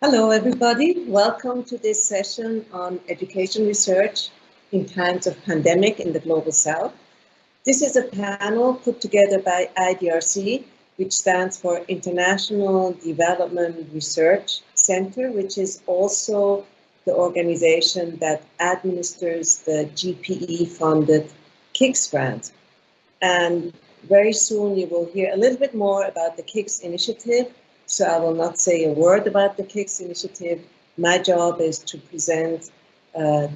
Hello, everybody. Welcome to this session on education research in times of pandemic in the Global South. This is a panel put together by IDRC, which stands for International Development Research Center, which is also the organization that administers the GPE-funded KICS grant. And very soon you will hear a little bit more about the KICS initiative. So I will not say a word about the KICS initiative. My job is to present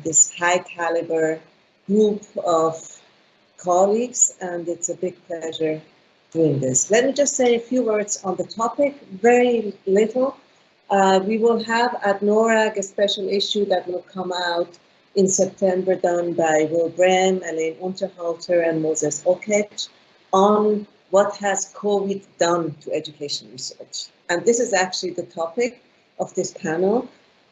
this high caliber group of colleagues, and it's a big pleasure doing this. Let me just say a few words on the topic, very little. We will have at NORAG a special issue that will come out in September, done by Will Brehm, Elaine Unterhalter, and Moses Okech, on what has COVID done to education research. And this is actually the topic of this panel.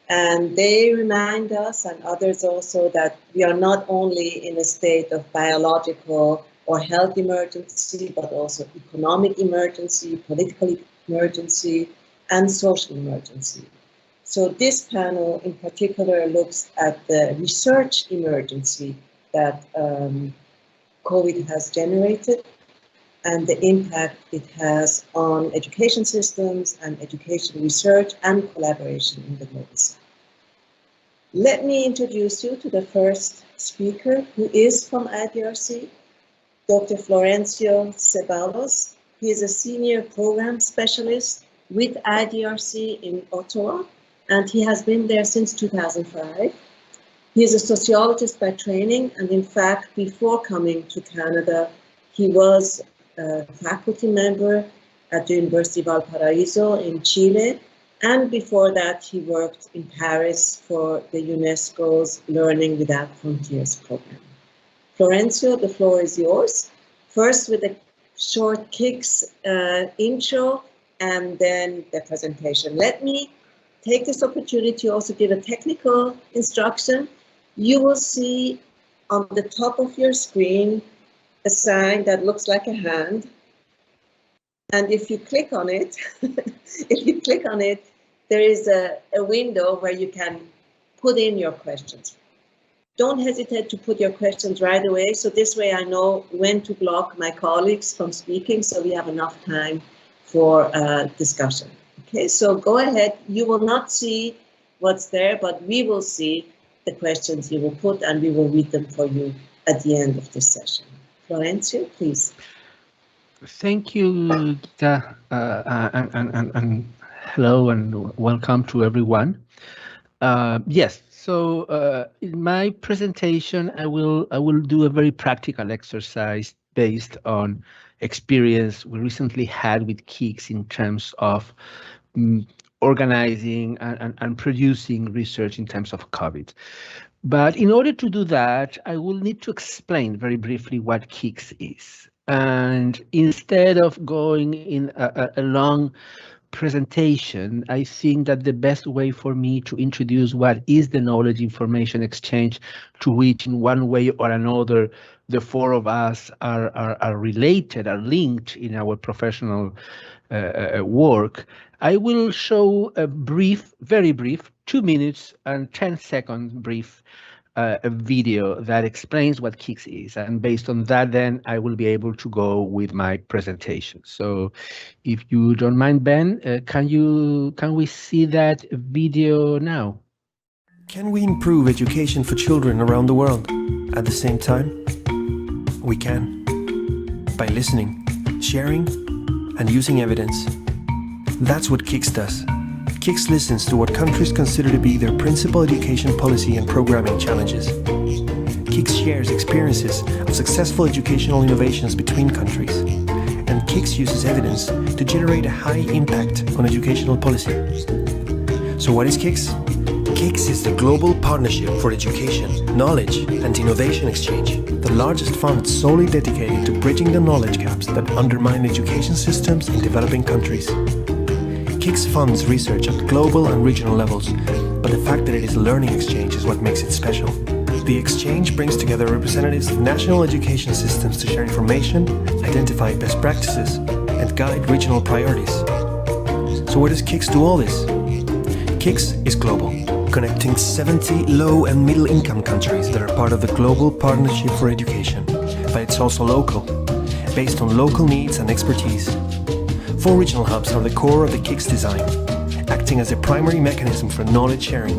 And they remind us, and others also, that we are not only in a state of biological or health emergency, but also economic emergency, political emergency, and social emergency. So this panel in particular looks at the research emergency that COVID has generated and the impact it has on education systems and education research and collaboration in the global south. Let me introduce you to the first speaker, who is from IDRC, Dr. Florencio Ceballos. He is a senior program specialist with IDRC in Ottawa, and he has been there since 2005. He is a sociologist by training, and in fact, before coming to Canada, he was a faculty member at the University of Valparaiso in Chile, and before that he worked in Paris for the UNESCO's Learning Without Frontiers program. Florencio, the floor is yours. First with a short KICS intro and then the presentation. Let me take this opportunity to also give a technical instruction. You will see on the top of your screen a sign that looks like a hand, and if you click on it, there is a window where you can put in your questions. Don't hesitate to put your questions right away, so this way I know when to block my colleagues from speaking, so we have enough time for discussion. Okay, so go ahead. You will not see what's there, but we will see the questions you will put, and we will read them for you at the end of this session. Florencio, please. Thank you, Gita, and hello and welcome to everyone. Yes, so in my presentation, I will do a very practical exercise based on experience we recently had with KICS in terms of organizing and producing research in terms of COVID. But in order to do that, I will need to explain very briefly what KICS is. And instead of going in a long presentation, I think that the best way for me to introduce what is the knowledge information exchange, to which in one way or another the four of us are related, are linked in our professional work, I will show a brief, very brief, 2 minutes and 10-second brief a video that explains what KICS is, and based on that, then I will be able to go with my presentation. So, if you don't mind, Ben, can we see that video now? Can we improve education for children around the world at the same time? We can, by listening, sharing, and using evidence. That's what KICS does. KICS listens to what countries consider to be their principal education policy and programming challenges. KICS shares experiences of successful educational innovations between countries. And KICS uses evidence to generate a high impact on educational policy. So what is KICS? KICS is the Global Partnership for Education, Knowledge and Innovation Exchange, the largest fund solely dedicated to bridging the knowledge gaps that undermine education systems in developing countries. KICS funds research at global and regional levels, but the fact that it is a learning exchange is what makes it special. The exchange brings together representatives of national education systems to share information, identify best practices, and guide regional priorities. So where does KICS do all this? KICS is global, connecting 70 low and middle income countries that are part of the Global Partnership for Education. But it's also local, based on local needs and expertise. 4 regional hubs are the core of the KICS design, acting as a primary mechanism for knowledge sharing.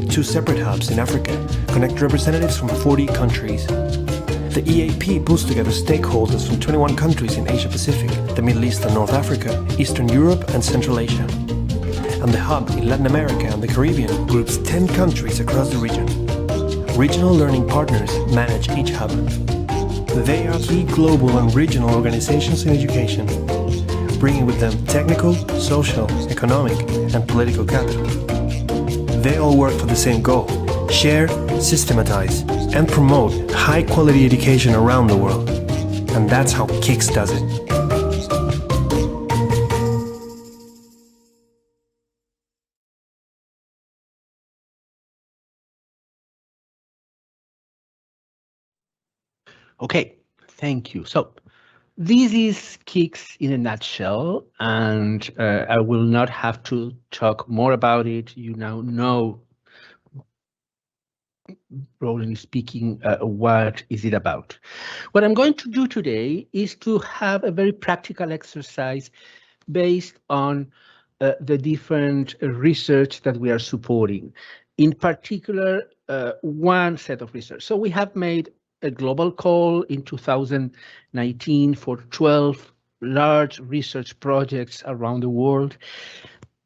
2 separate hubs in Africa connect representatives from 40 countries. The EAP pulls together stakeholders from 21 countries in Asia Pacific, the Middle East and North Africa, Eastern Europe and Central Asia. And the hub in Latin America and the Caribbean groups 10 countries across the region. Regional learning partners manage each hub. They are key global and regional organizations in education, bringing with them technical, social, economic and political capital. They all work for the same goal: share, systematize and promote high-quality education around the world. And that's how KICS does it. Okay, thank you. So this is KICS in a nutshell, and I will not have to talk more about it. You now know, broadly speaking, what is it about. What I'm going to do today is to have a very practical exercise based on the different research that we are supporting. In particular, one set of research. So we have made a global call in 2019 for 12 large research projects around the world.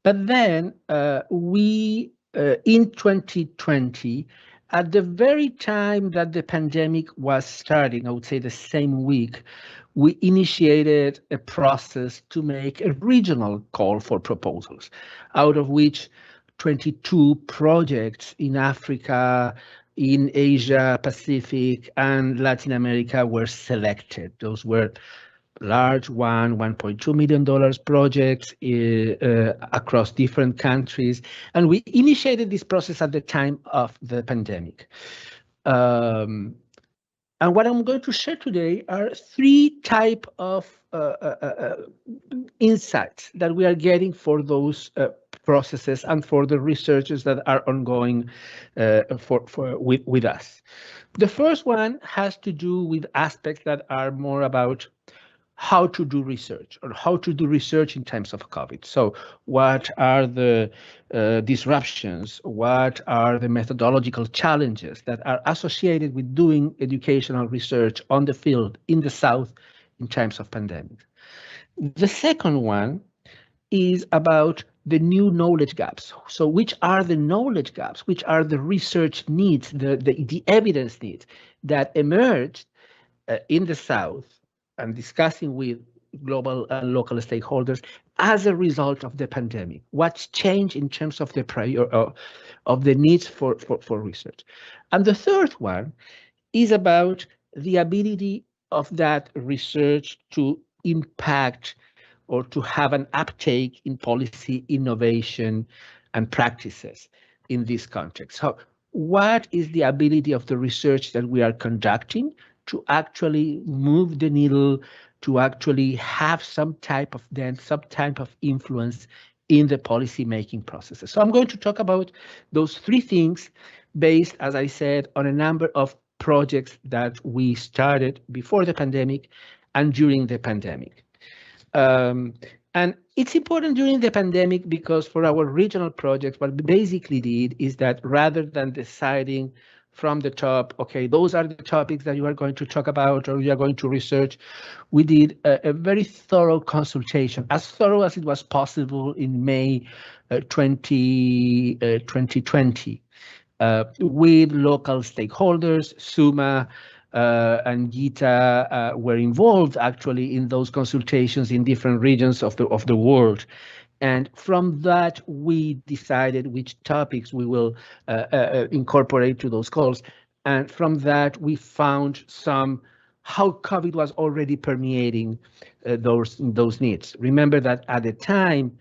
But then in 2020, at the very time that the pandemic was starting, I would say the same week, we initiated a process to make a regional call for proposals, out of which 22 projects in Africa, in Asia Pacific, and Latin America were selected. Those were large $1.2 million projects across different countries. And we initiated this process at the time of the pandemic. And what I'm going to share today are 3 types of insights that we are getting for those processes and for the researchers that are ongoing with us. The first one has to do with aspects that are more about how to do research, or how to do research in times of COVID. So what are the disruptions? What are the methodological challenges that are associated with doing educational research on the field in the South in times of pandemic? The second one is about the new knowledge gaps. So which are the knowledge gaps? Which are the research needs, the evidence needs that emerged in the South, and discussing with global and local stakeholders as a result of the pandemic? What's changed in terms of the needs for research? And the third one is about the ability of that research to impact or to have an uptake in policy innovation and practices in this context. So what is the ability of the research that we are conducting to actually move the needle, to actually have some type of influence in the policy making processes? So I'm going to talk about those 3 things based, as I said, on a number of projects that we started before the pandemic and during the pandemic. And it's important during the pandemic because for our regional projects, what we basically did is that rather than deciding from the top, okay, those are the topics that you are going to talk about or you are going to research, we did a very thorough consultation, as thorough as it was possible in May 2020, with local stakeholders. Suma and Gita were involved actually in those consultations in different regions of the world. And from that, we decided which topics we will incorporate to those calls. And from that, we found how COVID was already permeating those needs. Remember that at the time,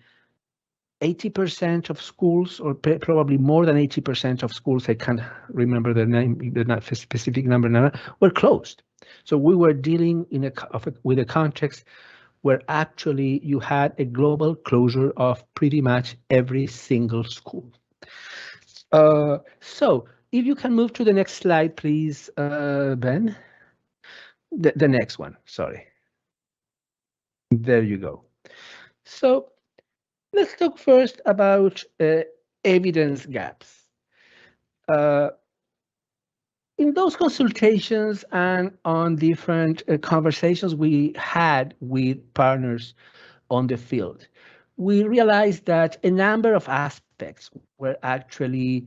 80% of schools, or probably more than 80% of schools, I can't remember the name, the specific number now, were closed. So we were dealing with a context where actually you had a global closure of pretty much every single school. So if you can move to the next slide, please, Ben. The next one, sorry. There you go. So let's talk first about evidence gaps. In those consultations and on different conversations we had with partners on the field, we realized that a number of aspects were actually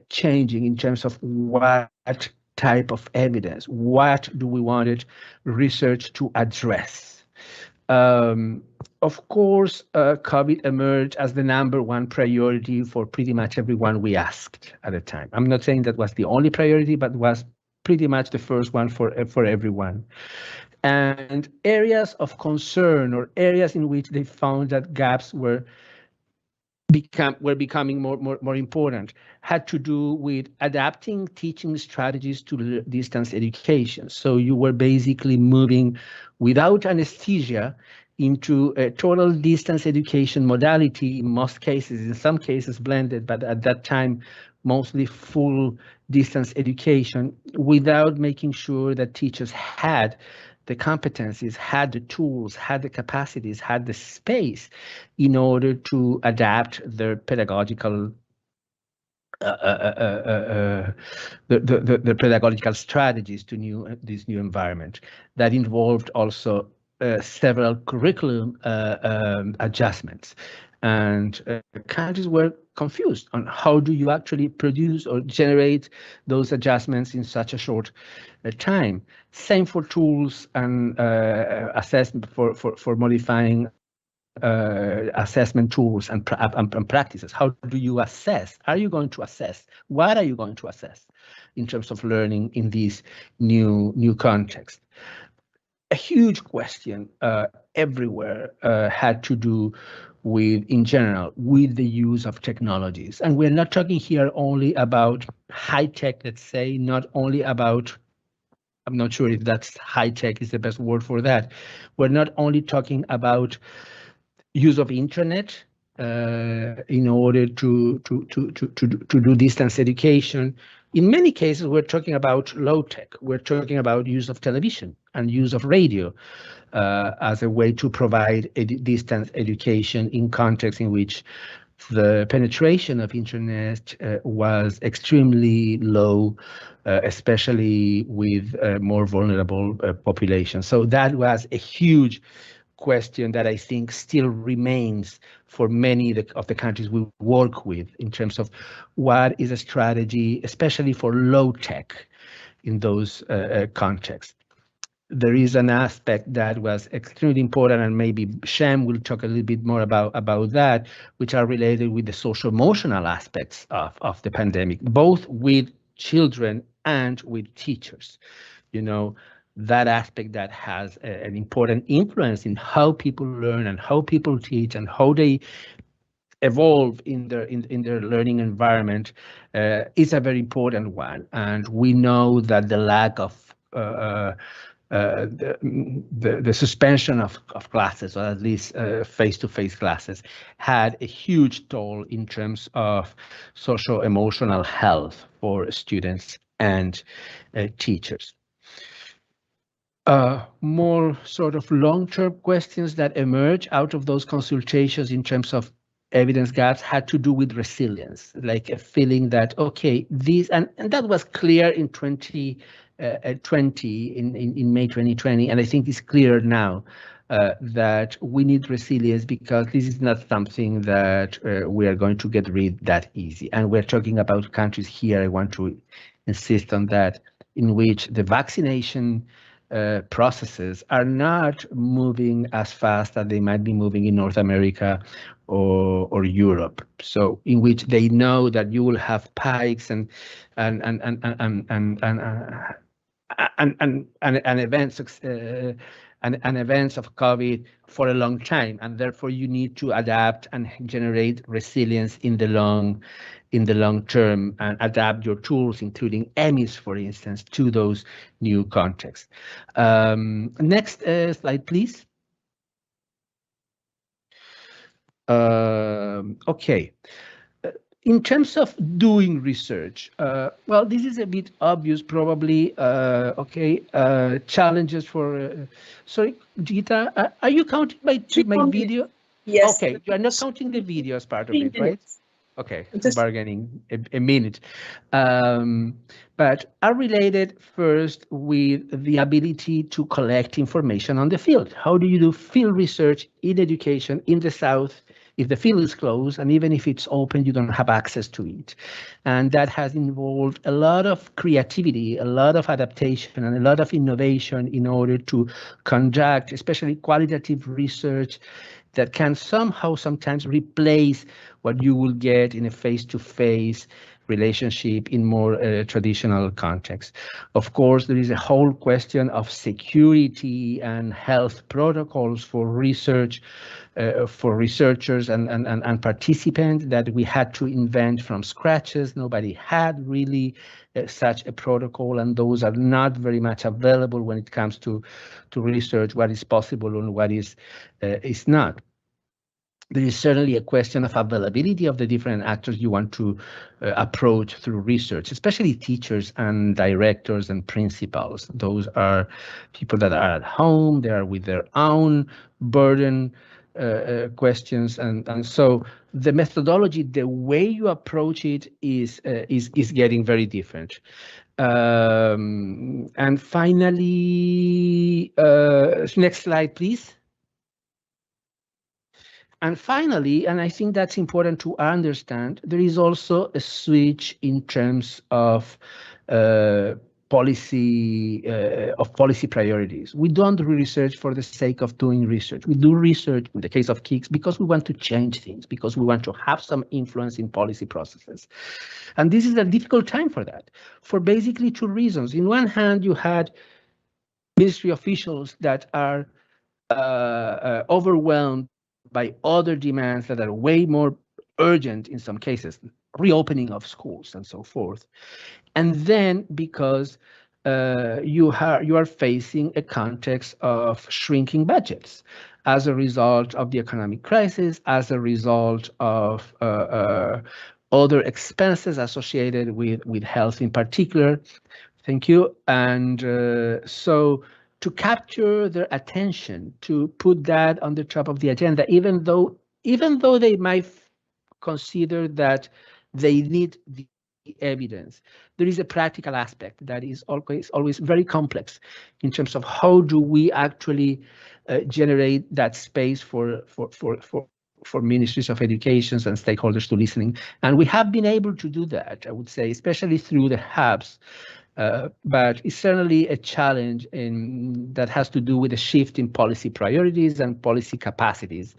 changing in terms of what type of evidence, what do we wanted research to address. Of course, COVID emerged as the #1 priority for pretty much everyone we asked at the time. I'm not saying that was the only priority, but was pretty much the first one for everyone. And areas of concern or areas in which they found that gaps were becoming more important had to do with adapting teaching strategies to distance education. So you were basically moving without anesthesia into a total distance education modality in most cases, in some cases blended, but at that time, mostly full distance education, without making sure that teachers had the competencies, had the tools, had the capacities, had the space in order to adapt their pedagogical the pedagogical strategies to this new environment. That involved also several curriculum adjustments, and countries were confused on how do you actually produce or generate those adjustments in such a short time. Same for tools and assessment for modifying assessment tools and practices. How do you assess? Are you going to assess? What are you going to assess in terms of learning in this new context? A huge question everywhere had to do with, in general, with the use of technologies. And we're not talking here only about high tech, let's say, not only about, I'm not sure if that's high tech is the best word for that. We're not only talking about use of internet in order to do distance education. In many cases, we're talking about low tech. We're talking about use of television and use of radio as a way to provide distance education in contexts in which the penetration of internet was extremely low, especially with more vulnerable populations. So that was a huge question that I think still remains for many of the countries we work with in terms of what is a strategy, especially for low tech in those contexts. There is an aspect that was extremely important, and maybe Shem will talk a little bit more about that, which are related with the social emotional aspects of the pandemic, both with children and with teachers. You know, that aspect that has an important influence in how people learn and how people teach and how they evolve in their learning environment is a very important one. And we know that the lack of the suspension of classes, or at least face-to-face classes, had a huge toll in terms of social emotional health for students and teachers. More sort of long-term questions that emerge out of those consultations in terms of evidence gaps had to do with resilience, like a feeling that, okay, these, and that was clear in 2020, in May 2020, and I think it's clear now that we need resilience because this is not something that we are going to get rid that easy. And we're talking about countries here, I want to insist on that, in which the vaccination processes are not moving as fast as they might be moving in North America or Europe. So in which they know that you will have spikes and events and events of COVID for a long time, and therefore you need to adapt and generate resilience in the long term and adapt your tools, including EMIs, for instance, to those new contexts. Next slide, please. Okay. In terms of doing research, well, this is a bit obvious, probably. Okay, challenges for. Sorry, Gita, are you counting my video? Yes. Okay, you are not counting the video as part of 3 it, right? minutes. Okay, Just bargaining a minute. But are related first with the ability to collect information on the field. How do you do field research in education in the South if the field is closed, and even if it's open, you don't have access to it? And that has involved a lot of creativity, a lot of adaptation, and a lot of innovation in order to conduct, especially qualitative research that can somehow sometimes replace what you will get in a face-to-face relationship in more traditional context. Of course, there is a whole question of security and health protocols for research, for researchers and participants that we had to invent from scratches. Nobody had really such a protocol, and those are not very much available when it comes to research what is possible and what is not. There is certainly a question of availability of the different actors you want to approach through research, especially teachers and directors and principals. Those are people that are at home, they are with their own burden questions, and so the methodology, the way you approach it is getting very different. And finally, next slide, please. And finally, and I think that's important to understand, there is also a switch in terms of policy priorities. We don't do research for the sake of doing research. We do research in the case of KICS because we want to change things, because we want to have some influence in policy processes. And this is a difficult time for that, for basically two reasons. In one hand, you had ministry officials that are overwhelmed by other demands that are way more urgent in some cases, reopening of schools and so forth. And then because you are facing a context of shrinking budgets as a result of the economic crisis, as a result of other expenses associated with health in particular. Thank you. And so to capture their attention, to put that on the top of the agenda, even though they might consider that they need the evidence, there is a practical aspect that is always very complex in terms of how do we actually generate that space for ministries of education and stakeholders to listening. And we have been able to do that, I would say, especially through the hubs. But it's certainly a challenge that has to do with a shift in policy priorities and policy capacities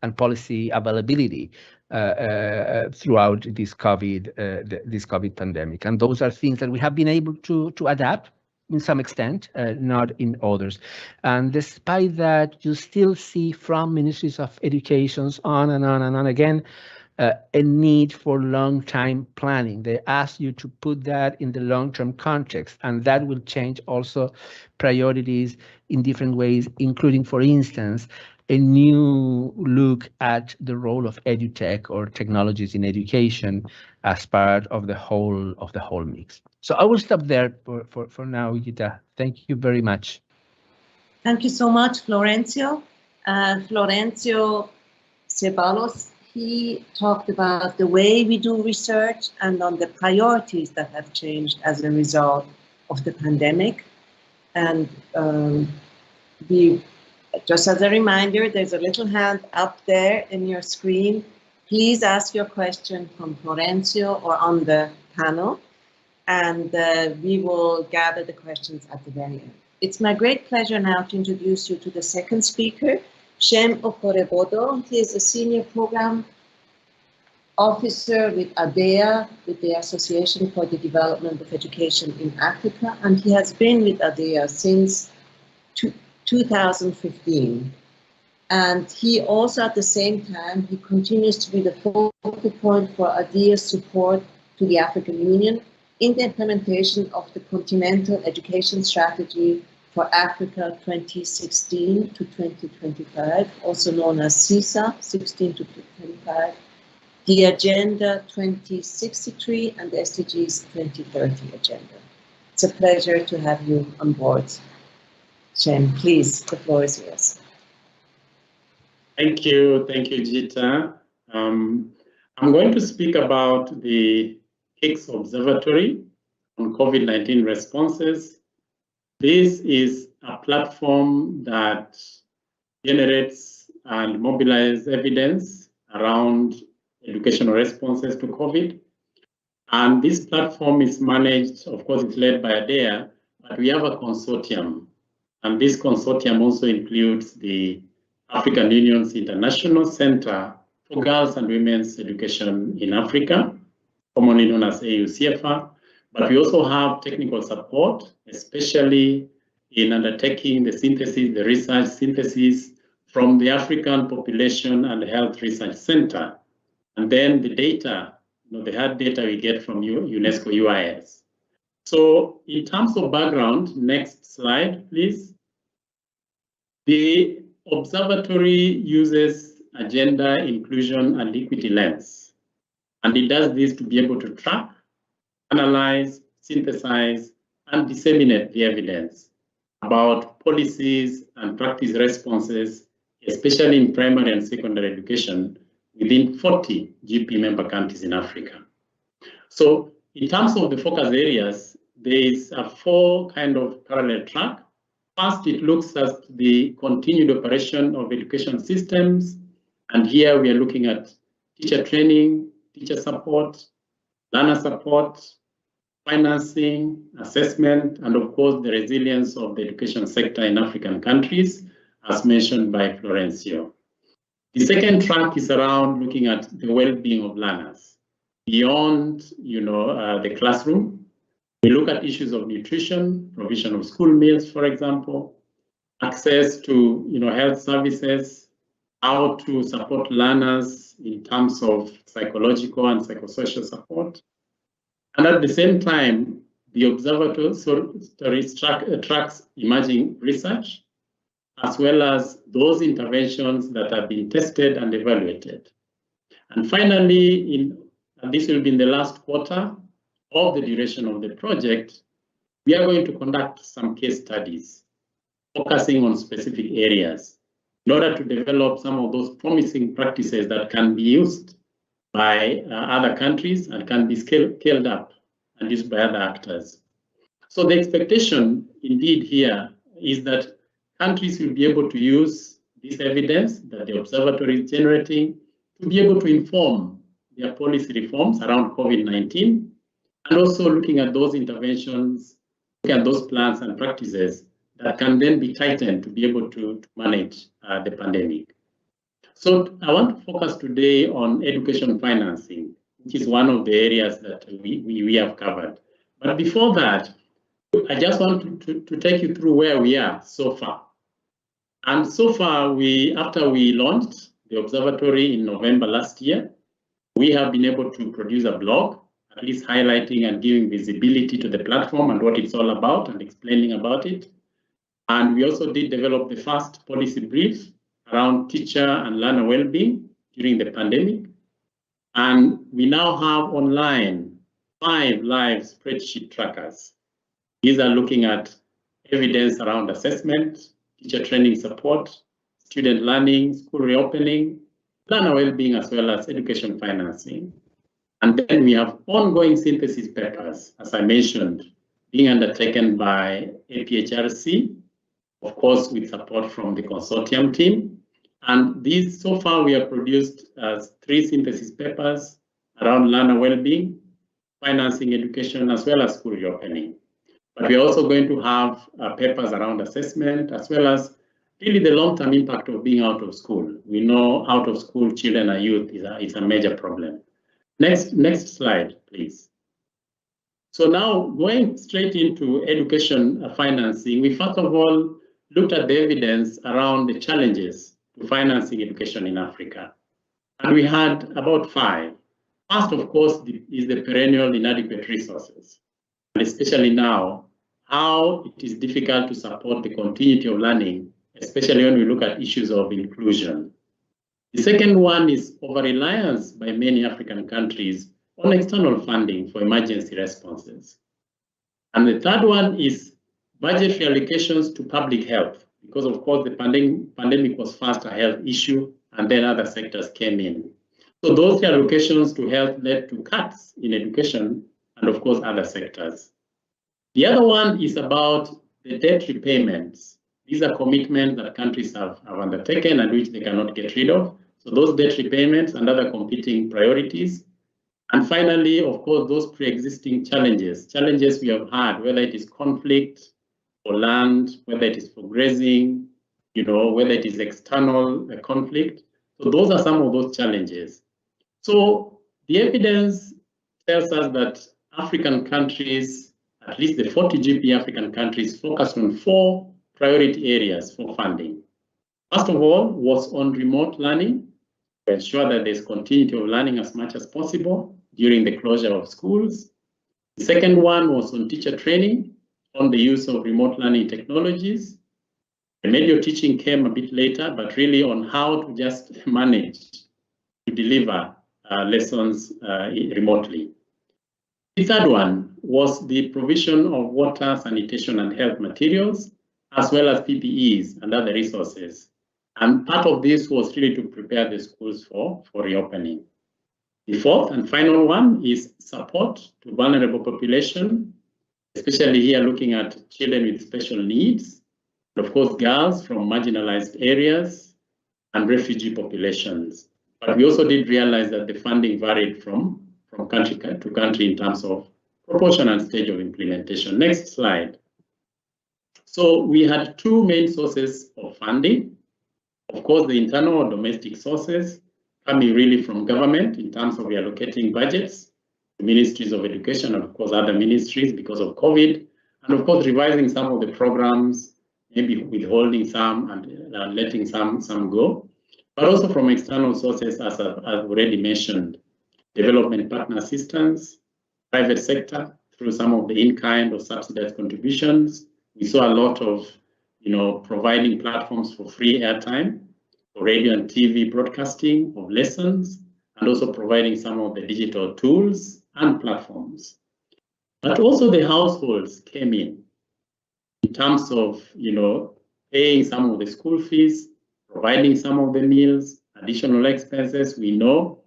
and policy availability throughout this COVID pandemic. And those are things that we have been able to adapt in some extent, not in others. And despite that, you still see from ministries of education on and on and on again, a need for long-term planning. They ask you to put that in the long-term context, and that will change also priorities in different ways, including, for instance, a new look at the role of edutech or technologies in education as part of the whole mix. So I will stop there for now, Gita. Thank you very much. Thank you so much, Florencio. Florencio Ceballos, he talked about the way we do research and on the priorities that have changed as a result of the pandemic. And just as a reminder, there's a little hand up there in your screen. Please ask your question from Florencio or on the panel, and we will gather the questions at the very end. It's my great pleasure now to introduce you to the second speaker, Shem Okorebodo. He is a senior program officer with ADEA, with the Association for the Development of Education in Africa, and he has been with ADEA since 2015. And he also, at the same time, he continues to be the focal point for ADEA's support to the African Union in the implementation of the Continental Education Strategy for Africa 2016 to 2025, also known as CISA 16 to 25, the Agenda 2063 and the SDGs 2030 agenda. It's a pleasure to have you on board. Shem, please, the floor is yours. Thank you, Gita. I'm going to speak about the KICS Observatory on COVID-19 responses. This is a platform that generates and mobilizes evidence around educational responses to COVID. And this platform is managed, of course, it's led by ADEA, but we have a consortium. And this consortium also includes the African Union's International Center for Girls and Women's Education in Africa, commonly known as AUCFA. But we also have technical support, especially in undertaking the synthesis, the research synthesis from the African Population and Health Research Center. And then the data, the hard data we get from UNESCO UIS. So in terms of background, next slide, please. The observatory uses a gender, inclusion, and equity lens. And it does this to be able to track, analyze, synthesize, and disseminate the evidence about policies and practice responses, especially in primary and secondary education, within 40 GPE member countries in Africa. So in terms of the focus areas, there is a 4 kind of parallel track. First, it looks at the continued operation of education systems. And here we are looking at teacher training, teacher support, learner support, financing, assessment, and of course, the resilience of the education sector in African countries, as mentioned by Florencio. The second track is around looking at the well-being of learners beyond, the classroom. We look at issues of nutrition, provision of school meals, for example, access to, health services, how to support learners in terms of psychological and psychosocial support. And at the same time, the observatory tracks emerging research, as well as those interventions that have been tested and evaluated. And finally, and this will be in the last quarter of the duration of the project, we are going to conduct some case studies, focusing on specific areas in order to develop some of those promising practices that can be used by other countries and can be scaled up and used by other actors. So the expectation indeed here is that countries will be able to use this evidence that the observatory is generating to be able to inform their policy reforms around COVID-19, and also looking at those interventions, looking at those plans and practices that can then be tightened to be able to manage the pandemic. So I want to focus today on education financing, which is one of the areas that we have covered. But before that, I just want to take you through where we are so far. And so far, after we launched the observatory in November last year, we have been able to produce a blog, at least highlighting and giving visibility to the platform and what it's all about and explaining about it. And we also did develop the first policy brief around teacher and learner well-being during the pandemic. And we now have online 5 live spreadsheet trackers. These are looking at evidence around assessment, teacher training support, student learning, school reopening, learner well-being, as well as education financing. And then we have ongoing synthesis papers, as I mentioned, being undertaken by APHRC, of course, with support from the consortium team. And these, so far, we have produced 3 synthesis papers around learner well-being, financing education, as well as school reopening. But we're also going to have papers around assessment, as well as really the long-term impact of being out of school. We know out of school children and youth is a major problem. Next slide, please. So now going straight into education financing, we first of all looked at the evidence around the challenges to financing education in Africa. And we had about 5. First, of course, is the perennial inadequate resources. And especially now, how it is difficult to support the continuity of learning, especially when we look at issues of inclusion. The second one is over-reliance by many African countries on external funding for emergency responses. And the third one is budgetary allocations to public health, because of course the pandemic was first a health issue and then other sectors came in. So those allocations to health led to cuts in education and of course other sectors. The other one is about the debt repayments. These are commitments that countries have undertaken and which they cannot get rid of. So those debt repayments and other competing priorities. And finally, of course, those pre-existing challenges we have had, whether it is conflict for land, whether it is for grazing, whether it is external conflict. So those are some of those challenges. So the evidence tells us that African countries, at least the 40 GPE African countries, focused on 4 priority areas for funding. First of all was on remote learning, to ensure that there's continuity of learning as much as possible during the closure of schools. The second one was on teacher training, on the use of remote learning technologies. Remedial teaching came a bit later, but really on how to just manage to deliver lessons remotely. The third one was the provision of water, sanitation, and health materials, as well as PPEs and other resources. And part of this was really to prepare the schools for reopening. The fourth and final one is support to vulnerable population, especially here looking at children with special needs, and of course girls from marginalized areas and refugee populations. But we also did realize that the funding varied from country to country in terms of proportion and stage of implementation. Next slide. So we had 2 main sources of funding. Of course, the internal or domestic sources coming really from government in terms of reallocating budgets to ministries of education and of course other ministries because of COVID, and of course revising some of the programs, maybe withholding some and letting some go, but also from external sources as I've already mentioned, development partner assistance, private sector through some of the in-kind or subsidized contributions. We saw a lot of providing platforms for free airtime, for radio and TV broadcasting of lessons, and also providing some of the digital tools and platforms. But also the households came in terms of, paying some of the school fees, providing some of the meals, additional expenses. We know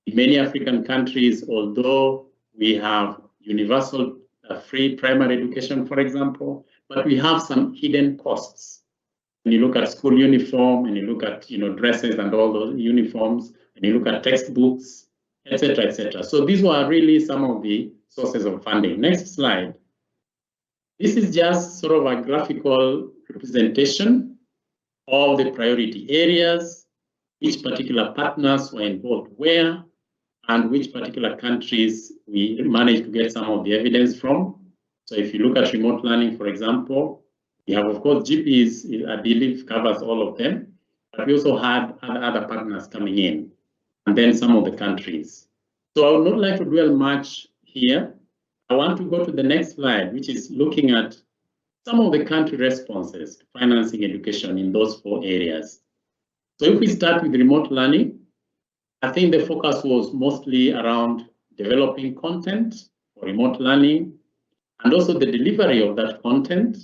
in many African countries, although we have universal free primary education, for example, but we have some hidden costs. When you look at school uniform, and you look at dresses and all those uniforms, and you look at textbooks, etc., etc. So these were really some of the sources of funding. Next slide. This is just sort of a graphical representation of the priority areas, which particular partners were involved where, and which particular countries we managed to get some of the evidence from. So if you look at remote learning, for example, we have, of course, GPEs, I believe, covers all of them, but we also had other partners coming in, and then some of the countries. So I would not like to dwell much here. I want to go to the next slide, which is looking at some of the country responses to financing education in those 4 areas. So if we start with remote learning, I think the focus was mostly around developing content for remote learning, and also the delivery of that content,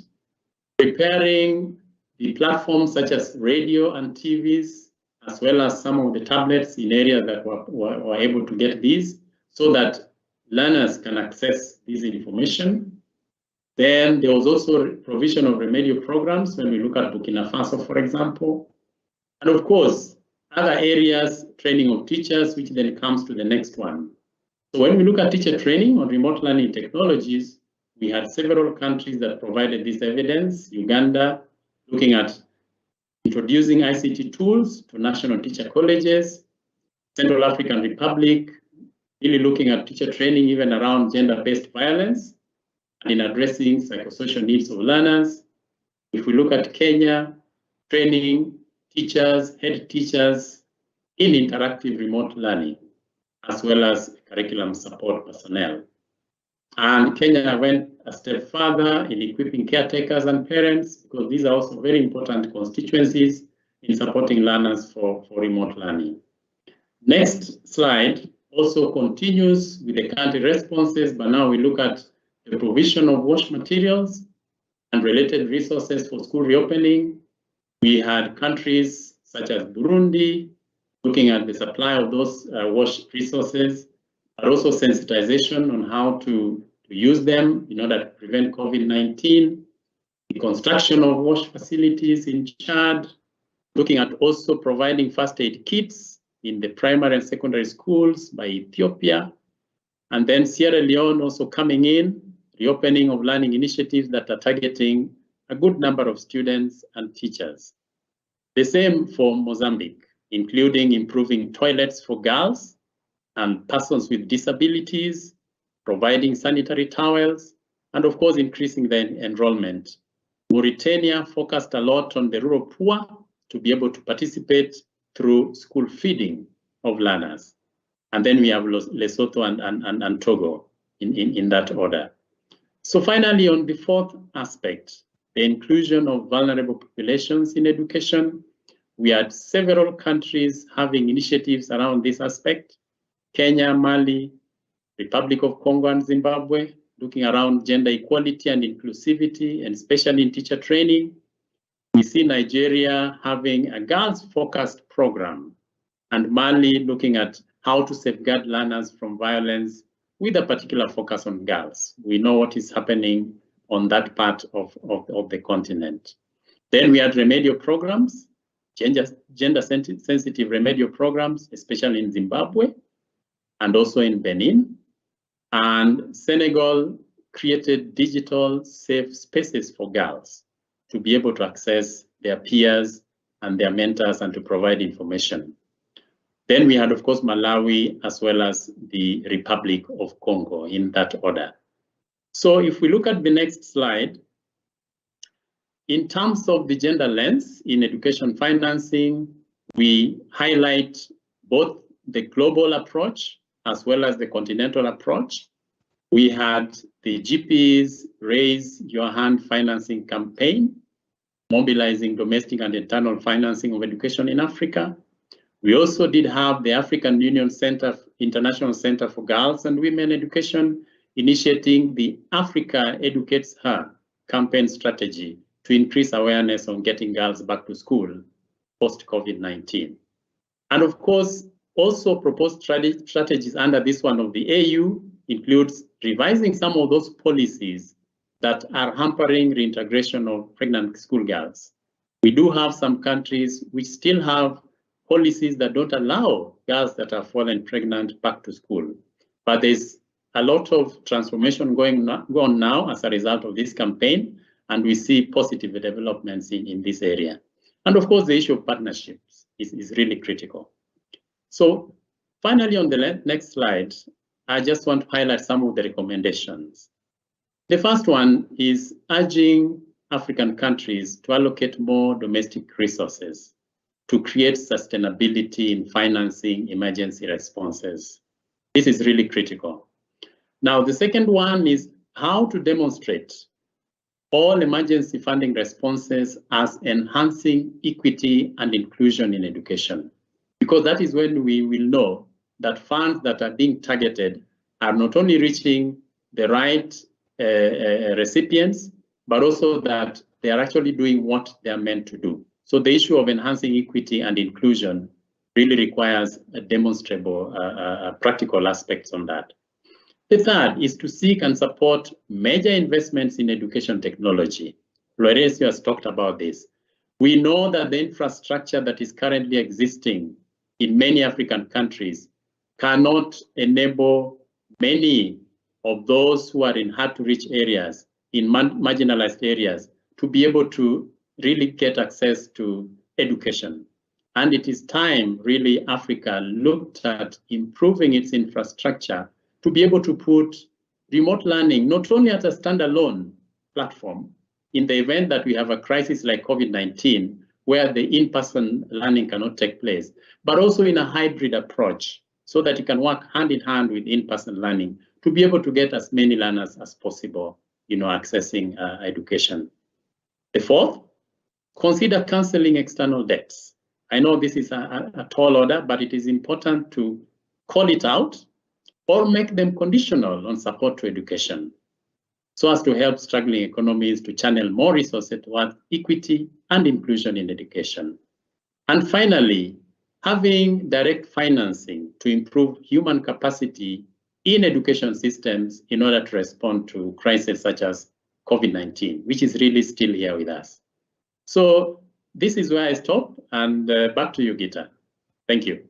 preparing the platforms such as radio and TVs, as well as some of the tablets in areas that were able to get these, so that learners can access this information. Then there was also provision of remedial programs when we look at Burkina Faso, for example. And of course, other areas, training of teachers, which then comes to the next one. So when we look at teacher training on remote learning technologies, we had several countries that provided this evidence. Uganda, looking at introducing ICT tools to national teacher colleges. Central African Republic, really looking at teacher training even around gender-based violence and in addressing psychosocial needs of learners. If we look at Kenya, training teachers, head teachers in interactive remote learning, as well as curriculum support personnel. And Kenya went a step further in equipping caretakers and parents, because these are also very important constituencies in supporting learners for remote learning. Next slide also continues with the country responses, but now we look at the provision of wash materials and related resources for school reopening. We had countries such as Burundi looking at the supply of those wash resources, but also sensitization on how to use them in order to prevent COVID-19, the construction of wash facilities in Chad, looking at also providing first aid kits in the primary and secondary schools by Ethiopia, and then Sierra Leone also coming in, reopening of learning initiatives that are targeting a good number of students and teachers. The same for Mozambique, including improving toilets for girls and persons with disabilities, providing sanitary towels, and of course, increasing the enrollment. Mauritania focused a lot on the rural poor to be able to participate through school feeding of learners. And then we have Lesotho and Togo in that order. So finally, on the fourth aspect, the inclusion of vulnerable populations in education, we had several countries having initiatives around this aspect: Kenya, Mali, Republic of Congo, and Zimbabwe, looking around gender equality and inclusivity, and especially in teacher training. We see Nigeria having a girls-focused program, and Mali looking at how to safeguard learners from violence with a particular focus on girls. We know what is happening on that part of the continent. Then we had remedial programs, gender-sensitive remedial programs, especially in Zimbabwe and also in Benin. And Senegal created digital safe spaces for girls to be able to access their peers and their mentors and to provide information. Then we had, of course, Malawi as well as the Republic of Congo in that order. So if we look at the next slide, in terms of the gender lens in education financing, we highlight both the global approach as well as the continental approach. We had the GPE's Raise Your Hand financing campaign, mobilizing domestic and internal financing of education in Africa. We also did have the African Union International Center for Girls and Women Education initiating the Africa Educates Her campaign strategy to increase awareness on getting girls back to school post-COVID-19. And of course, also proposed strategies under this one of the AU includes revising some of those policies that are hampering reintegration of pregnant schoolgirls. We do have some countries which still have policies that don't allow girls that are fallen pregnant back to school. But there's a lot of transformation going on now as a result of this campaign, and we see positive developments in this area. And of course, the issue of partnerships is really critical. So finally, on the next slide, I just want to highlight some of the recommendations. The first one is urging African countries to allocate more domestic resources to create sustainability in financing emergency responses. This is really critical. Now, the second one is how to demonstrate all emergency funding responses as enhancing equity and inclusion in education, because that is when we will know that funds that are being targeted are not only reaching the right recipients, but also that they are actually doing what they are meant to do. So the issue of enhancing equity and inclusion really requires a demonstrable, practical aspects on that. The third is to seek and support major investments in education technology. Lorenzo has talked about this. We know that the infrastructure that is currently existing in many African countries cannot enable many of those who are in hard-to-reach areas, in marginalized areas, to be able to really get access to education. And it is time, really, Africa looked at improving its infrastructure to be able to put remote learning, not only as a standalone platform, in the event that we have a crisis like COVID-19, where the in-person learning cannot take place, but also in a hybrid approach, so that it can work hand in hand with in-person learning to be able to get as many learners as possible, accessing education. The fourth, consider cancelling external debts. I know this is a tall order, but it is important to call it out or make them conditional on support to education, so as to help struggling economies to channel more resources towards equity and inclusion in education. And finally, having direct financing to improve human capacity in education systems in order to respond to crises such as COVID-19, which is really still here with us. So this is where I stop, and back to you, Gita. Thank you.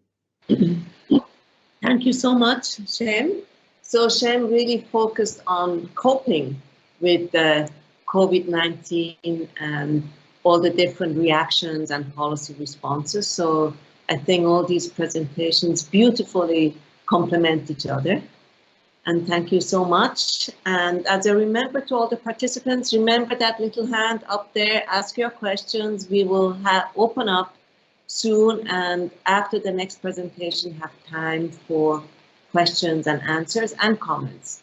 Thank you so much, Shem. So Shem really focused on coping with the COVID-19 and all the different reactions and policy responses. So I think all these presentations beautifully complement each other. And thank you so much. And as a reminder to all the participants, remember that little hand up there, ask your questions. We will open up soon, and after the next presentation have time for questions and answers and comments.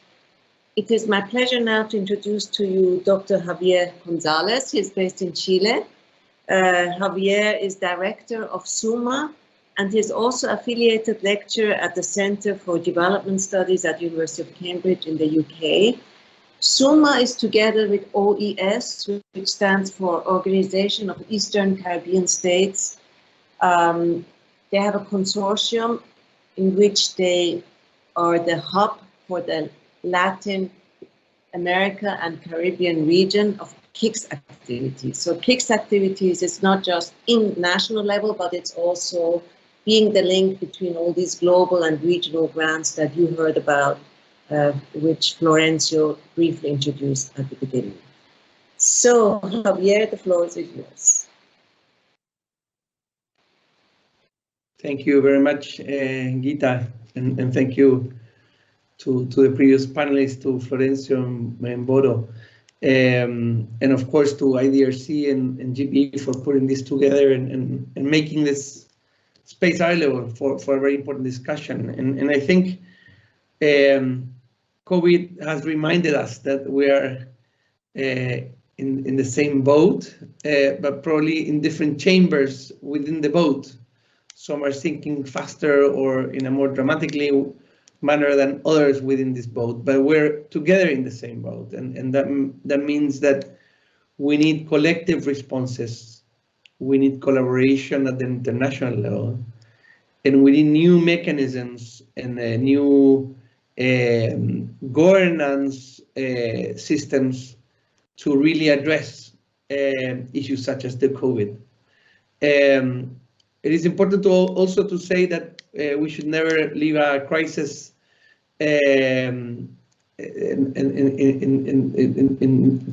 It is my pleasure now to introduce to you Dr. Javier Gonzalez. He's based in Chile. Javier is director of SUMA, and he's also affiliated lecturer at the Center for Development Studies at University of Cambridge in the UK. SUMA is together with OES, which stands for Organization of Eastern Caribbean States. They have a consortium in which they are the hub for the Latin America and Caribbean region of KICS activities. So KICS activities is not just in national level, but it's also being the link between all these global and regional grants that you heard about, which Florencio briefly introduced at the beginning. So Javier, the floor is yours. Thank you very much, Gita, and thank you to the previous panelists, to Florencio and Bodo, and of course to IDRC and GPE for putting this together and making this space available for a very important discussion. And I think COVID has reminded us that we are in the same boat, but probably in different chambers within the boat. Some are sinking faster or in a more dramatically manner than others within this boat, but we're together in the same boat, and that means that we need collective responses, we need collaboration at the international level, and we need new mechanisms and new governance systems to really address issues such as the COVID. It is important to also to say that we should never leave a crisis to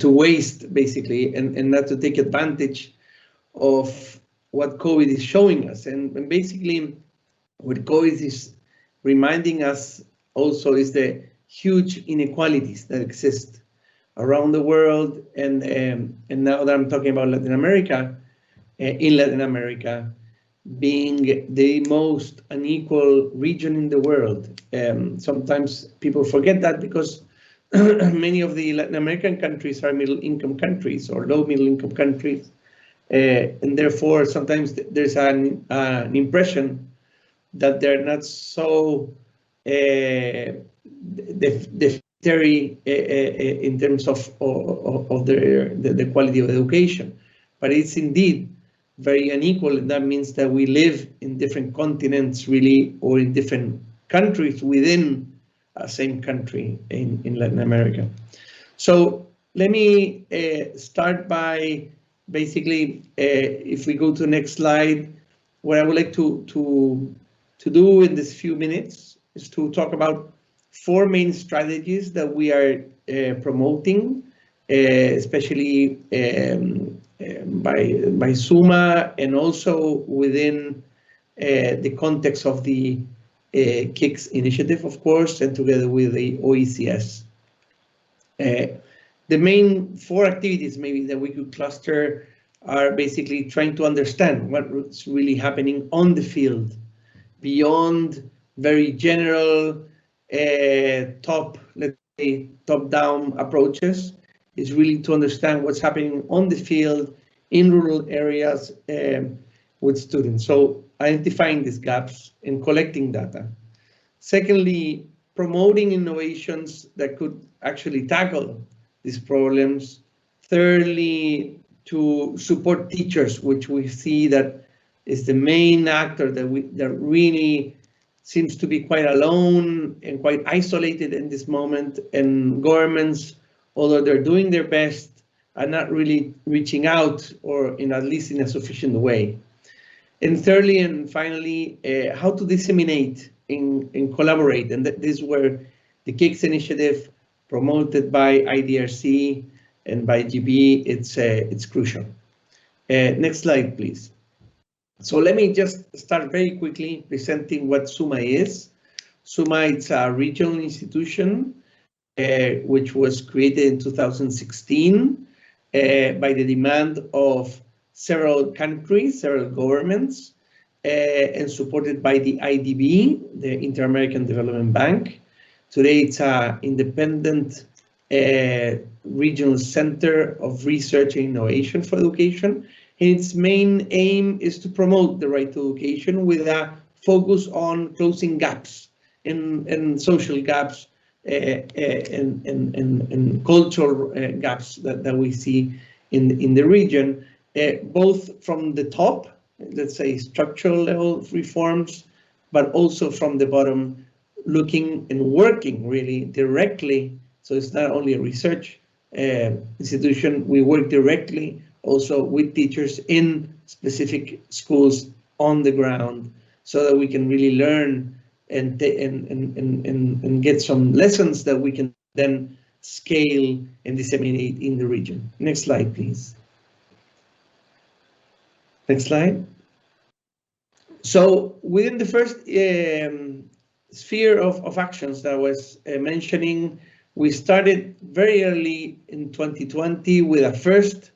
waste, basically, and not to take advantage of what COVID is showing us. And basically, what COVID is reminding us also is the huge inequalities that exist around the world. And now that I'm talking about Latin America, in Latin America, being the most unequal region in the world. Sometimes people forget that because many of the Latin American countries are middle-income countries or low-middle-income countries, and therefore sometimes there's an impression that they're not so deficitary in terms of the quality of education, but it's indeed very unequal, and that means that we live in different continents, really, or in different countries within a same country in Latin America. So let me start by basically, if we go to the next slide, what I would like to do in this few minutes is to talk about 4 main strategies that we are promoting, especially by SUMA, and also within the context of the KICS initiative, of course, and together with the OECS. The main 4 activities maybe that we could cluster are basically trying to understand what's really happening on the field, beyond very general top-down approaches. Is really to understand what's happening on the field in rural areas with students. So identifying these gaps and collecting data. Secondly, promoting innovations that could actually tackle these problems. Thirdly, to support teachers, which we see that is the main actor that really seems to be quite alone and quite isolated in this moment, and governments, although they're doing their best, are not really reaching out, or at least in a sufficient way. And thirdly and finally, how to disseminate and collaborate. And this is where the KICS initiative, promoted by IDRC and by GPE, it's crucial. Next slide, please. So let me just start very quickly presenting what SUMA is. SUMA is a regional institution which was created in 2016 by the demand of several countries, several governments, and supported by the IDB, the Inter-American Development Bank. Today, it's an independent regional center of research and innovation for education. And its main aim is to promote the right to education with a focus on closing gaps and social gaps and cultural gaps that we see in the region, both from the top, let's say structural level reforms, but also from the bottom, looking and working really directly. So it's not only a research institution, we work directly also with teachers in specific schools on the ground, so that we can really learn and get some lessons that we can then scale and disseminate in the region. Next slide, please. Next slide. So within the first sphere of actions that I was mentioning, we started very early in 2020 with a first,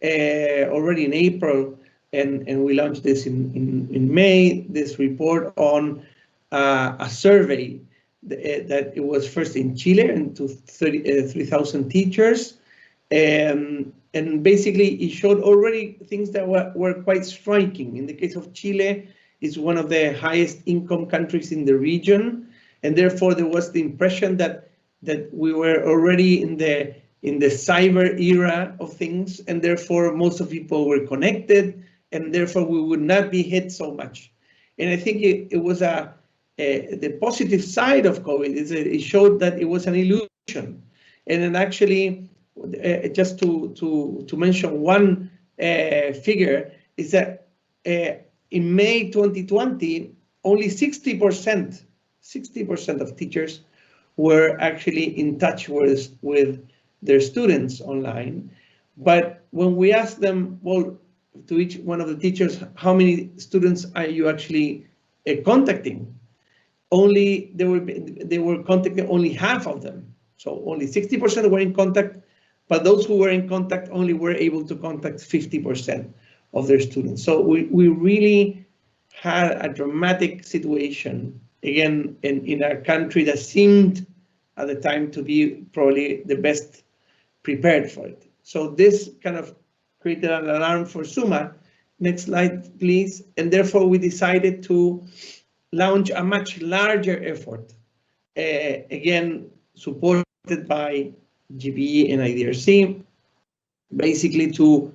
already in April, and we launched this in May, this report on a survey that it was first in Chile and to 3,000 teachers. And basically it showed already things that were quite striking. In the case of Chile, it's one of the highest income countries in the region. And therefore there was the impression that we were already in the cyber era of things, and therefore most of people were connected, and therefore we would not be hit so much. And I think it was the positive side of COVID is that it showed that it was an illusion. And then actually, just to mention one figure, is that in May 2020, only 60% of teachers were actually in touch with their students online. But when we asked them, well, to each one of the teachers, how many students are you actually contacting? Only they were contacting only half of them. So only 60% were in contact, but those who were in contact only were able to contact 50% of their students. So we really had a dramatic situation, again, in our country that seemed at the time to be probably the best prepared for it. So this kind of created an alarm for SUMA. Next slide, please. And therefore we decided to launch a much larger effort, again, supported by GPE and IDRC, basically to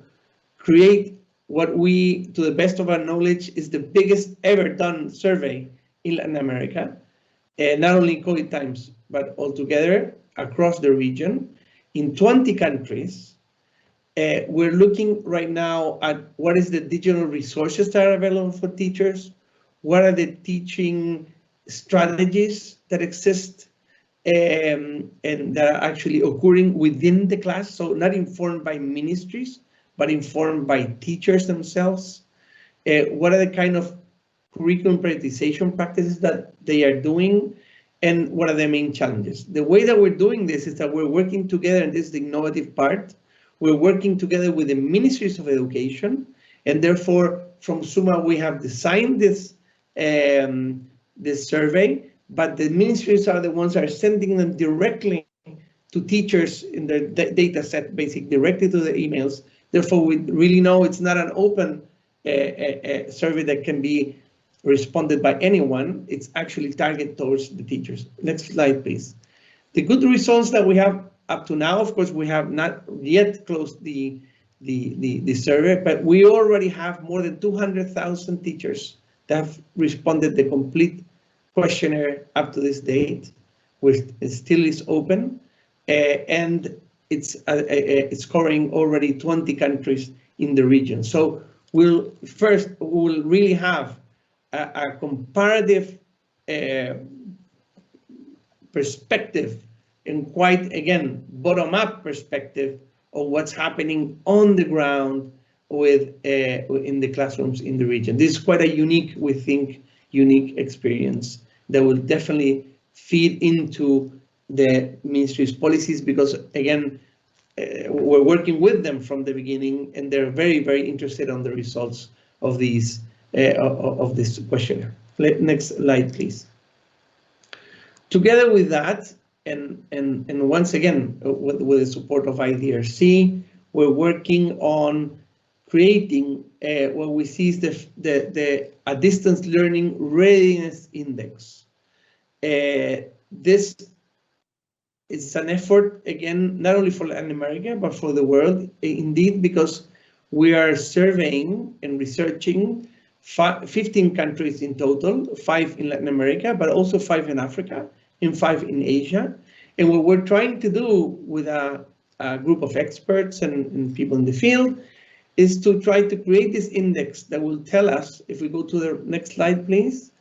create what we, to the best of our knowledge, is the biggest ever done survey in Latin America, not only in COVID times, but altogether across the region in 20 countries. We're looking right now at what is the digital resources that are available for teachers, what are the teaching strategies that exist and that are actually occurring within the class, so not informed by ministries, but informed by teachers themselves. What are the kind of curriculum prioritization practices that they are doing, and what are the main challenges? The way that we're doing this is that we're working together, and this is the innovative part, we're working together with the ministries of education, and therefore from SUMA we have designed this survey but the ministries are the ones that are sending them directly to teachers in their data set, basically directly to the emails. Therefore, we really know it's not an open survey that can be responded by anyone. It's actually targeted towards the teachers. Next slide, please. The good results that we have up to now, of course, we have not yet closed the survey, but we already have more than 200,000 teachers that have responded the complete questionnaire up to this date, which still is open, and it's covering already 20 countries in the region. So we'll really have a comparative perspective and quite, again, bottom-up perspective of what's happening on the ground with in the classrooms in the region. This is quite a unique, we think, unique experience that will definitely feed into the ministry's policies because, again, we're working with them from the beginning and they're very, very interested on the results of these of this questionnaire. Next slide, please. Together with that, and once again, with the support of IDRC, we're working on creating what we see is a distance learning readiness index. This is an effort, again, not only for Latin America, but for the world, indeed, because we are surveying and researching 15 countries in total, 5 in Latin America, but also 5 in Africa, and 5 in Asia. And what we're trying to do with a group of experts and people in the field is to try to create this index that will tell us, if we go to the next slide, please,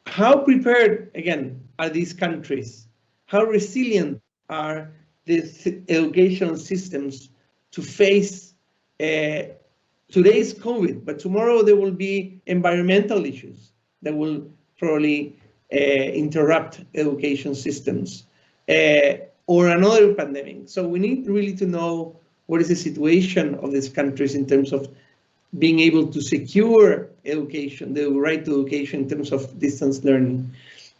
how prepared, again, are these countries? How resilient are these educational systems to face today's COVID, but tomorrow there will be environmental issues that will probably interrupt education systems or another pandemic. So we need really to know what is the situation of these countries in terms of being able to secure education, the right to education in terms of distance learning.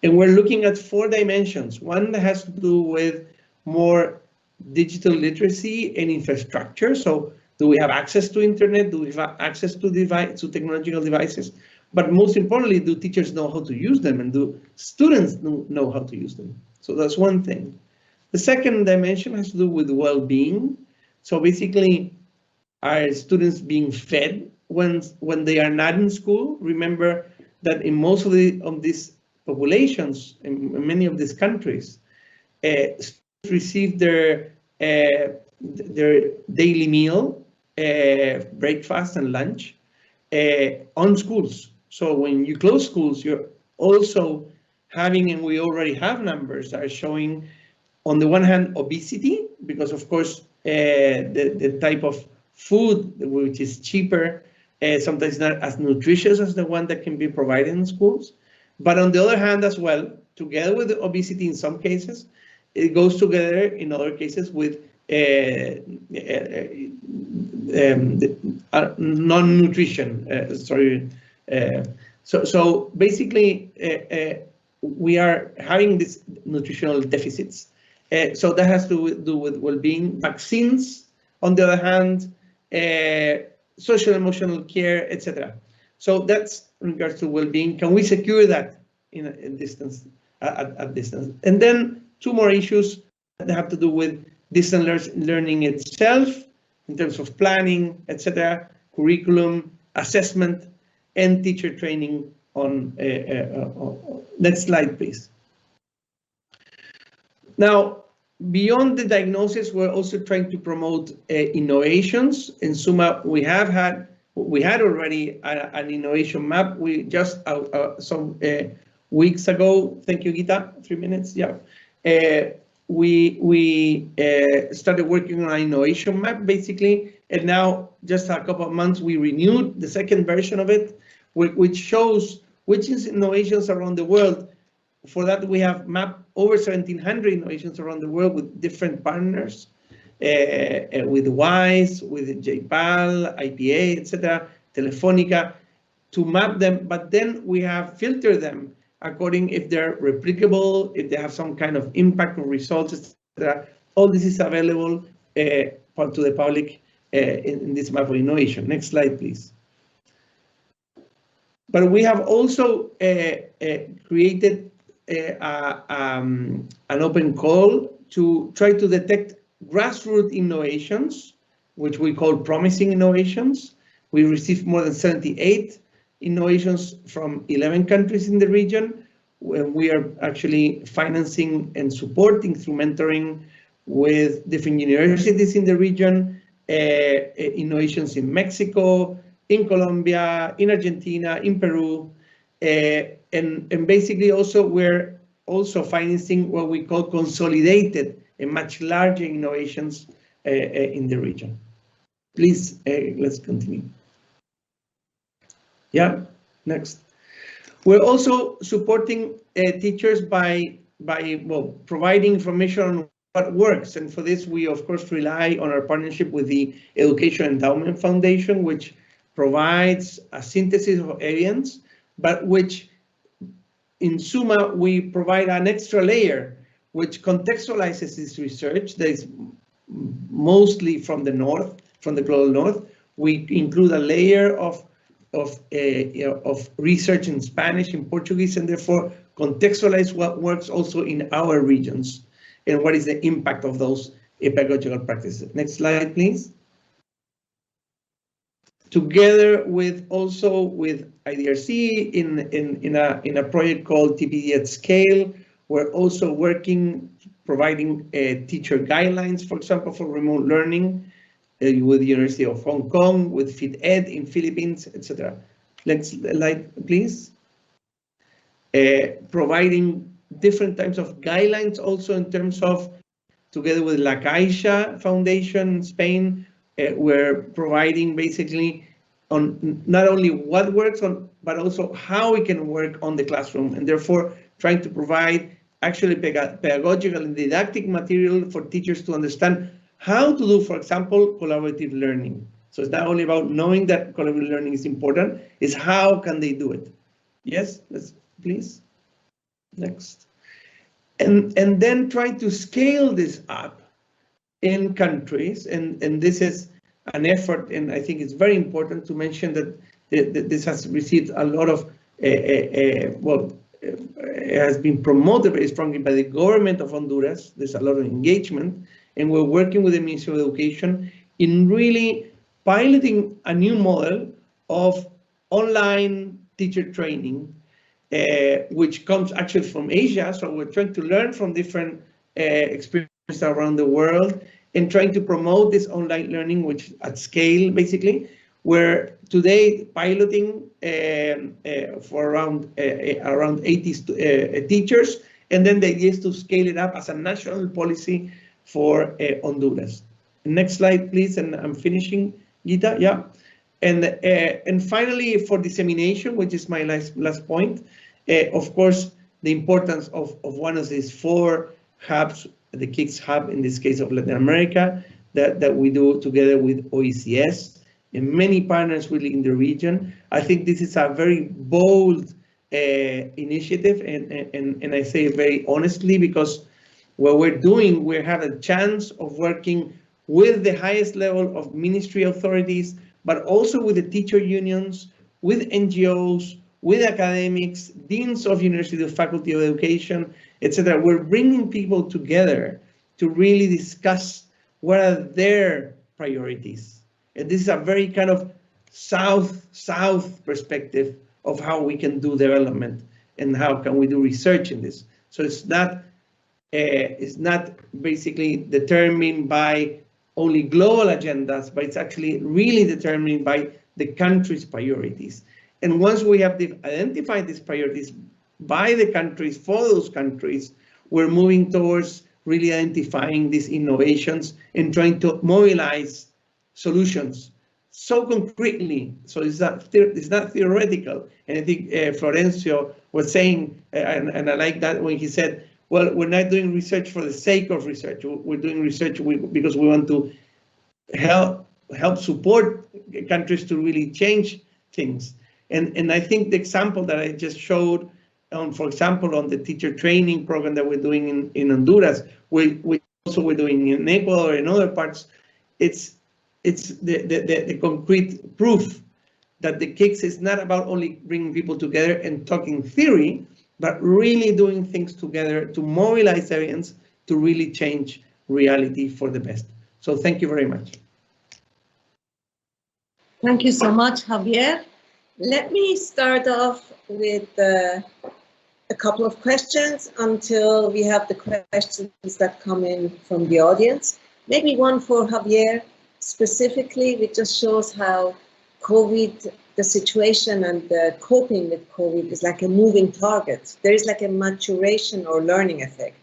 And we're looking at 4 dimensions. One that has to do with more digital literacy and infrastructure. So do we have access to internet? Do we have access to technological devices? But most importantly, do teachers know how to use them and do students know how to use them? So that's one thing. The second dimension has to do with well-being. So basically, are students being fed when they are not in school? Remember that in most of these populations, in many of these countries, students receive their daily meal, breakfast and lunch on schools. So when you close schools, you're also having, and we already have numbers that are showing, on the one hand, obesity, because of course, the type of food which is cheaper, sometimes not as nutritious as the one that can be provided in schools. But on the other hand as well, together with the obesity in some cases, it goes together in other cases with non-nutrition, so basically we are having these nutritional deficits. So that has to do with well-being. Vaccines, on the other hand, social emotional care, etc. So that's in regards to well-being. Can we secure that in a distance, at distance? And then 2 more issues that have to do with distance learning itself, in terms of planning, etc., curriculum, assessment, and teacher training on, next slide, please. Now, beyond the diagnosis, we're also trying to promote innovations. In Summa, we had already an innovation map. We just some weeks ago, thank you, Gita, 3 minutes, yeah. We started working on an innovation map, basically, and now just a couple of months, we renewed the second version of it, which shows which is innovations around the world. For that, we have mapped over 1,700 innovations around the world with different partners, with WISE, with JPAL, IPA, etc., Telefonica, to map them. But then we have filtered them according if they're replicable, if they have some kind of impact or results, etc. All this is available to the public in this map of innovation. Next slide, please. But we have also created an open call to try to detect grassroots innovations, which we call promising innovations. We received more than 78 innovations from 11 countries in the region. We are actually financing and supporting through mentoring with different universities in the region, innovations in Mexico, in Colombia, in Argentina, in Peru, and basically also we're also financing what we call consolidated and much larger innovations in the region. Please, let's continue. Yeah, next. We're also supporting teachers by providing information on what works, and for this we of course rely on our partnership with the Education Endowment Foundation, which provides a synthesis of evidence, but which in summa we provide an extra layer which contextualizes this research that is mostly from the north, from the global north. We include a layer of research in Spanish, in Portuguese, and therefore contextualize what works also in our regions and what is the impact of those pedagogical practices. Next slide, please. Together with IDRC in a project called TPD at Scale, we're also working, providing teacher guidelines, for example, for remote learning with the University of Hong Kong, with FitEd in Philippines, etc. Next slide, please. Providing different types of guidelines also in terms of, together with La Caixa Foundation in Spain, we're providing basically on not only what works on, but also how we can work on the classroom, and therefore trying to provide actually pedagogical and didactic material for teachers to understand how to do, for example, collaborative learning. So it's not only about knowing that collaborative learning is important, it's how can they do it. Yes, let's please. Next. And then try to scale this up in countries, and this is an effort, and I think it's very important to mention that this has received a lot of, it has been promoted very strongly by the government of Honduras. There's a lot of engagement, and we're working with the Ministry of Education in really piloting a new model of online teacher training, which comes actually from Asia. So we're trying to learn from different experiences around the world and trying to promote this online learning, which at scale, basically, we're today piloting for around 80 teachers, and then the idea is to scale it up as a national policy for Honduras. Next slide, please, and I'm finishing, Gita, yeah. And finally, for dissemination, which is my last point, of course, the importance of one of these 4 hubs, the KICS hub in this case of Latin America, that we do together with OECS and many partners really in the region. I think this is a very bold initiative, and I say it very honestly, because what we're doing, we have a chance of working with the highest level of ministry authorities, but also with the teacher unions, with NGOs, with academics, deans of university, faculty of education, etc. We're bringing people together to really discuss what are their priorities. And this is a very kind of south perspective of how we can do development and how can we do research in this. So it's not basically determined by only global agendas, but it's actually really determined by the country's priorities. And once we have identified these priorities by the countries, for those countries, we're moving towards really identifying these innovations and trying to mobilize solutions so concretely. So it's not theoretical. And I think Florencio was saying, and I like that when he said, well, we're not doing research for the sake of research. We're doing research because we want to help support countries to really change things. And I think the example that I just showed for example, on the teacher training program that we're doing in Honduras, we also we're doing in Ecuador and other parts. It's the concrete proof that the KICS is not about only bringing people together and talking theory, but really doing things together to mobilize evidence to really change reality for the best. So thank you very much. Thank you so much, Javier. Let me start off with a couple of questions until we have the questions that come in from the audience. Maybe one for Javier specifically, which just shows how COVID, the situation and the coping with COVID is like a moving target. There is like a maturation or learning effect.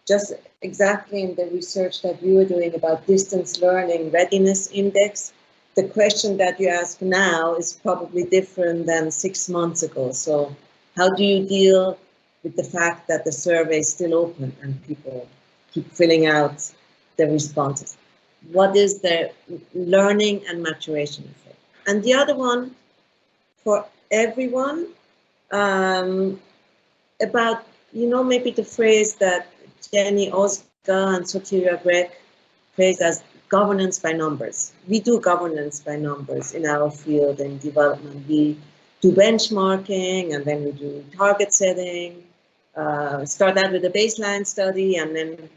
Just exactly in the research that you were doing about distance learning readiness index, the question that you ask now is probably different than 6 months ago. So how do you deal with the fact that the survey is still open and people keep filling out the responses? What is the learning and maturation effect? And the other one for everyone, about, maybe the phrase that Jenny Osga and Sotiria Grech phrased as governance by numbers. We do governance by numbers in our field in development. We do benchmarking, and then we do target setting, start out with a baseline study, and then,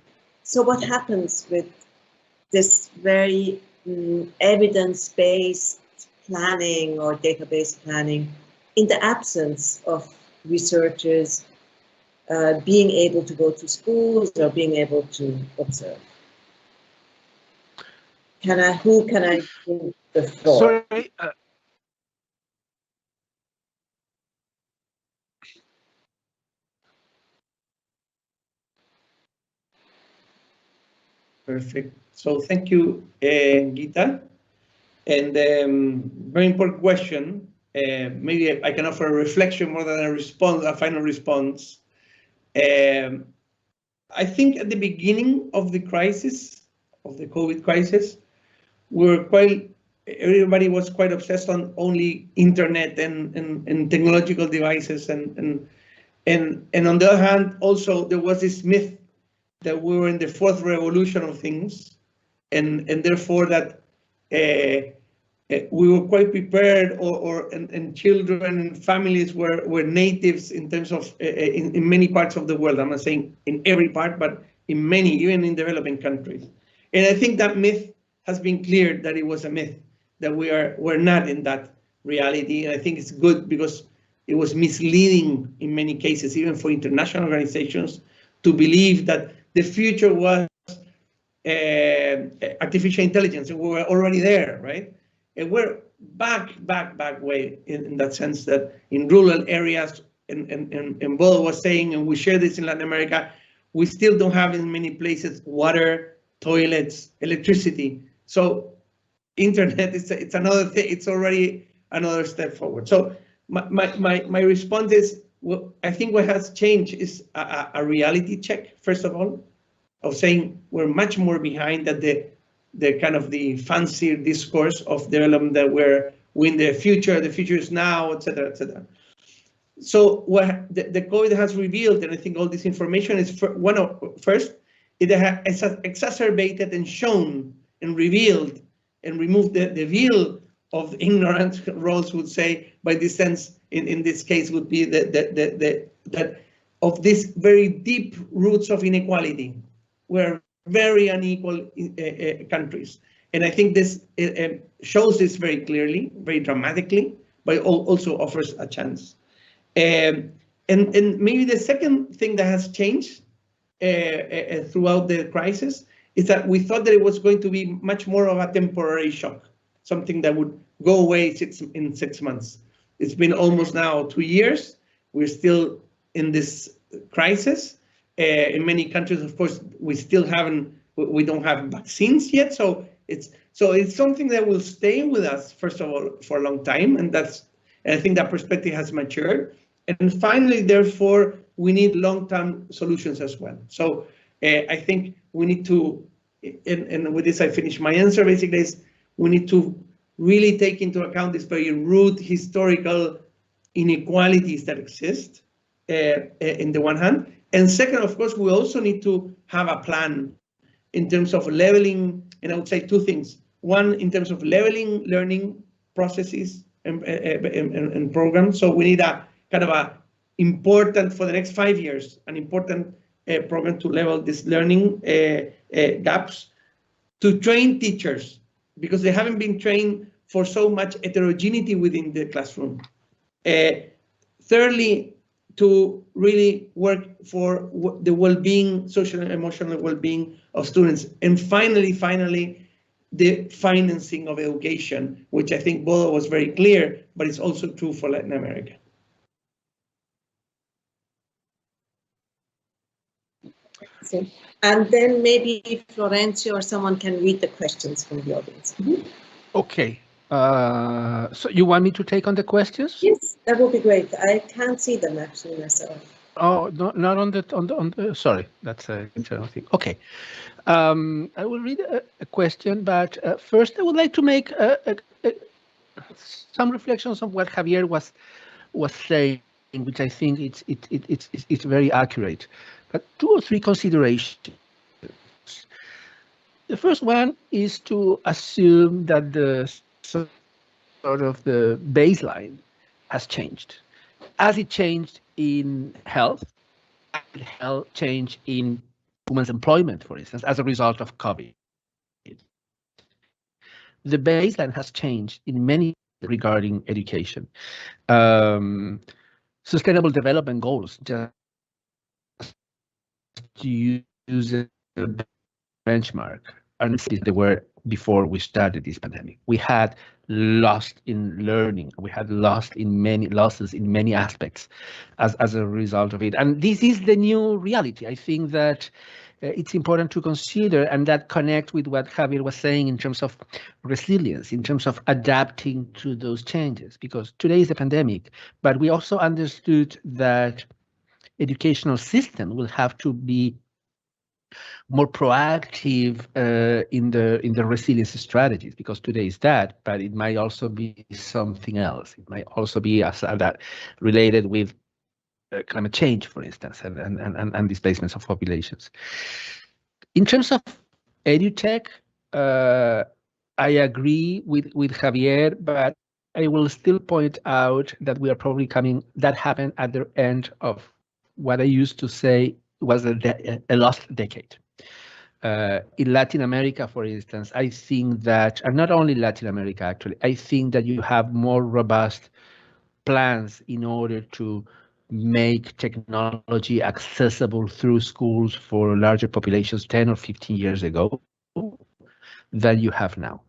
so what happens with this very evidence-based planning or database planning in the absence of researchers being able to go to schools or being able to observe? Who can I give the floor? Sorry. Perfect. So thank you, Gita. And very important question. Maybe I can offer a reflection more than a response, a final response. I think at the beginning of the crisis, of the COVID crisis, everybody was quite obsessed on only internet and technological devices, and on the other hand, also there was this myth that we were in the fourth revolution of things, and therefore that we were quite prepared, and children and families were natives in terms of in many parts of the world. I'm not saying in every part, but in many, even in developing countries. And I think that myth has been cleared, that it was a myth, that we're not in that reality. And I think it's good because it was misleading in many cases, even for international organizations, to believe that the future was artificial intelligence, and we were already there, right? And we're back way in that sense, that in rural areas, and Bodo was saying, and we share this in Latin America, we still don't have in many places water, toilets, electricity. So internet, it's another thing, it's already another step forward. So my response is, well, I think what has changed is a reality check, first of all, of saying we're much more behind that the kind of the fancy discourse of development that we're in the future is now, etc., etc. So what the COVID has revealed, and I think all this information is first, it has exacerbated and shown and revealed and removed the veil of ignorance, Rawls would say, by this sense, in this case would be that of these very deep roots of inequality. We're very unequal countries. And I think this shows this very clearly, very dramatically, but also offers a chance. And maybe the second thing that has changed throughout the crisis is that we thought that it was going to be much more of a temporary shock, something that would go away in 6 months. It's been almost now 2 years. We're still in this crisis. In many countries, of course, we don't have vaccines yet. So it's something that will stay with us, first of all, for a long time. And I think that perspective has matured. And finally, therefore, we need long-term solutions as well. So I think we need to, and with this I finish my answer, basically, is we need to really take into account this very root historical inequalities that exist, in the one hand. And second, of course, we also need to have a plan in terms of leveling, and I would say two things. One, in terms of leveling learning processes and programs. So we need a kind of a important, for the next 5 years, an important program to level these learning gaps, to train teachers, because they haven't been trained for so much heterogeneity within the classroom. Thirdly, to really work for the well-being, social and emotional well-being of students. And finally, the financing of education, which I think Bodo was very clear, but it's also true for Latin America. And then maybe Florencio or someone can read the questions from the audience. Okay. So you want me to take on the questions? Yes, that would be great. I can't see them actually myself. Oh, no, not on the. Sorry, that's an internal thing. Okay. I will read a question, but first I would like to make some reflections on what Javier was saying, which I think it's very accurate. But 2 or 3 considerations. The first one is to assume that the sort of the baseline has changed, as it changed in health, and health changed in women's employment, for instance, as a result of COVID. The baseline has changed in many regarding education. Sustainable development goals, just to use a benchmark, and they were before we started this pandemic. We had lost in learning. We had losses in many aspects as a result of it. And this is the new reality. I think that it's important to consider, and that connect with what Javier was saying in terms of resilience, in terms of adapting to those changes, because today is a pandemic, but we also understood that educational system will have to be more proactive in the resilience strategies, because today is that, but it might also be something else. It might also be that related with climate change, for instance, and displacements of populations. In terms of edutech, I agree with Javier, but I will still point out that we are probably that happened at the end of what I used to say was a lost decade. In Latin America, for instance, I think that, and not only Latin America, actually, I think that you have more robust plans in order to make technology accessible through schools for larger populations 10 or 15 years ago than you have now,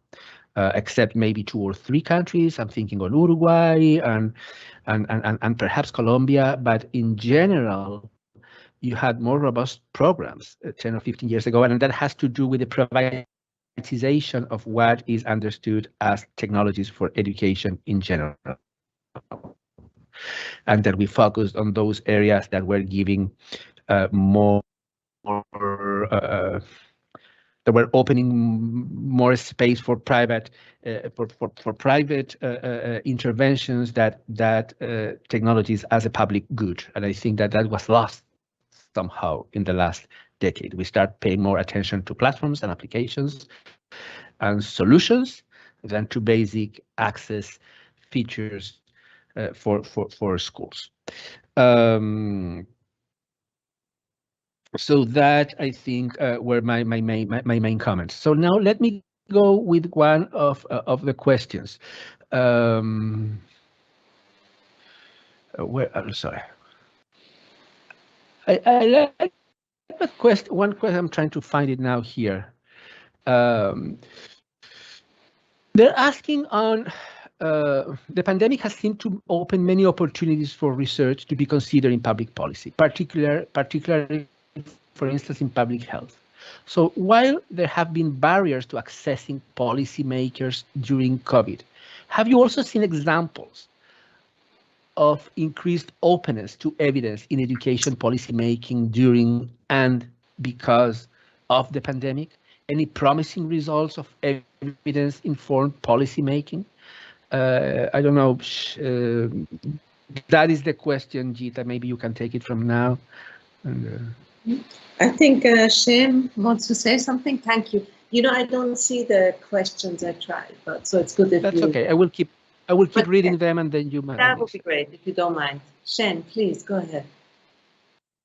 except maybe 2 or 3 countries. I'm thinking on Uruguay and perhaps Colombia, but in general, you had more robust programs 10 or 15 years ago, and that has to do with the privatization of what is understood as technologies for education in general. And that we focused on those areas that were giving that were opening more space for private interventions, that technologies as a public good. And I think that was lost somehow in the last decade. We start paying more attention to platforms and applications and solutions than to basic access features for schools. So that, I think, were my main comments. So now let me go with one of the questions. I'm sorry. I like that question. One question, I'm trying to find it now here. They're asking on the pandemic has seemed to open many opportunities for research to be considered in public policy, particularly, for instance, in public health. So while there have been barriers to accessing policymakers during COVID, have you also seen examples of increased openness to evidence in education policymaking during and because of the pandemic? Any promising results of evidence-informed policymaking? I don't know, That is the question, Gita. Maybe you can take it from now. And, I think Shem wants to say something. Thank you. You know, I don't see the questions I tried, but so it's good if that's you. okay. I will keep reading them, and then you might. That would be great if you don't mind. Shen, please go ahead.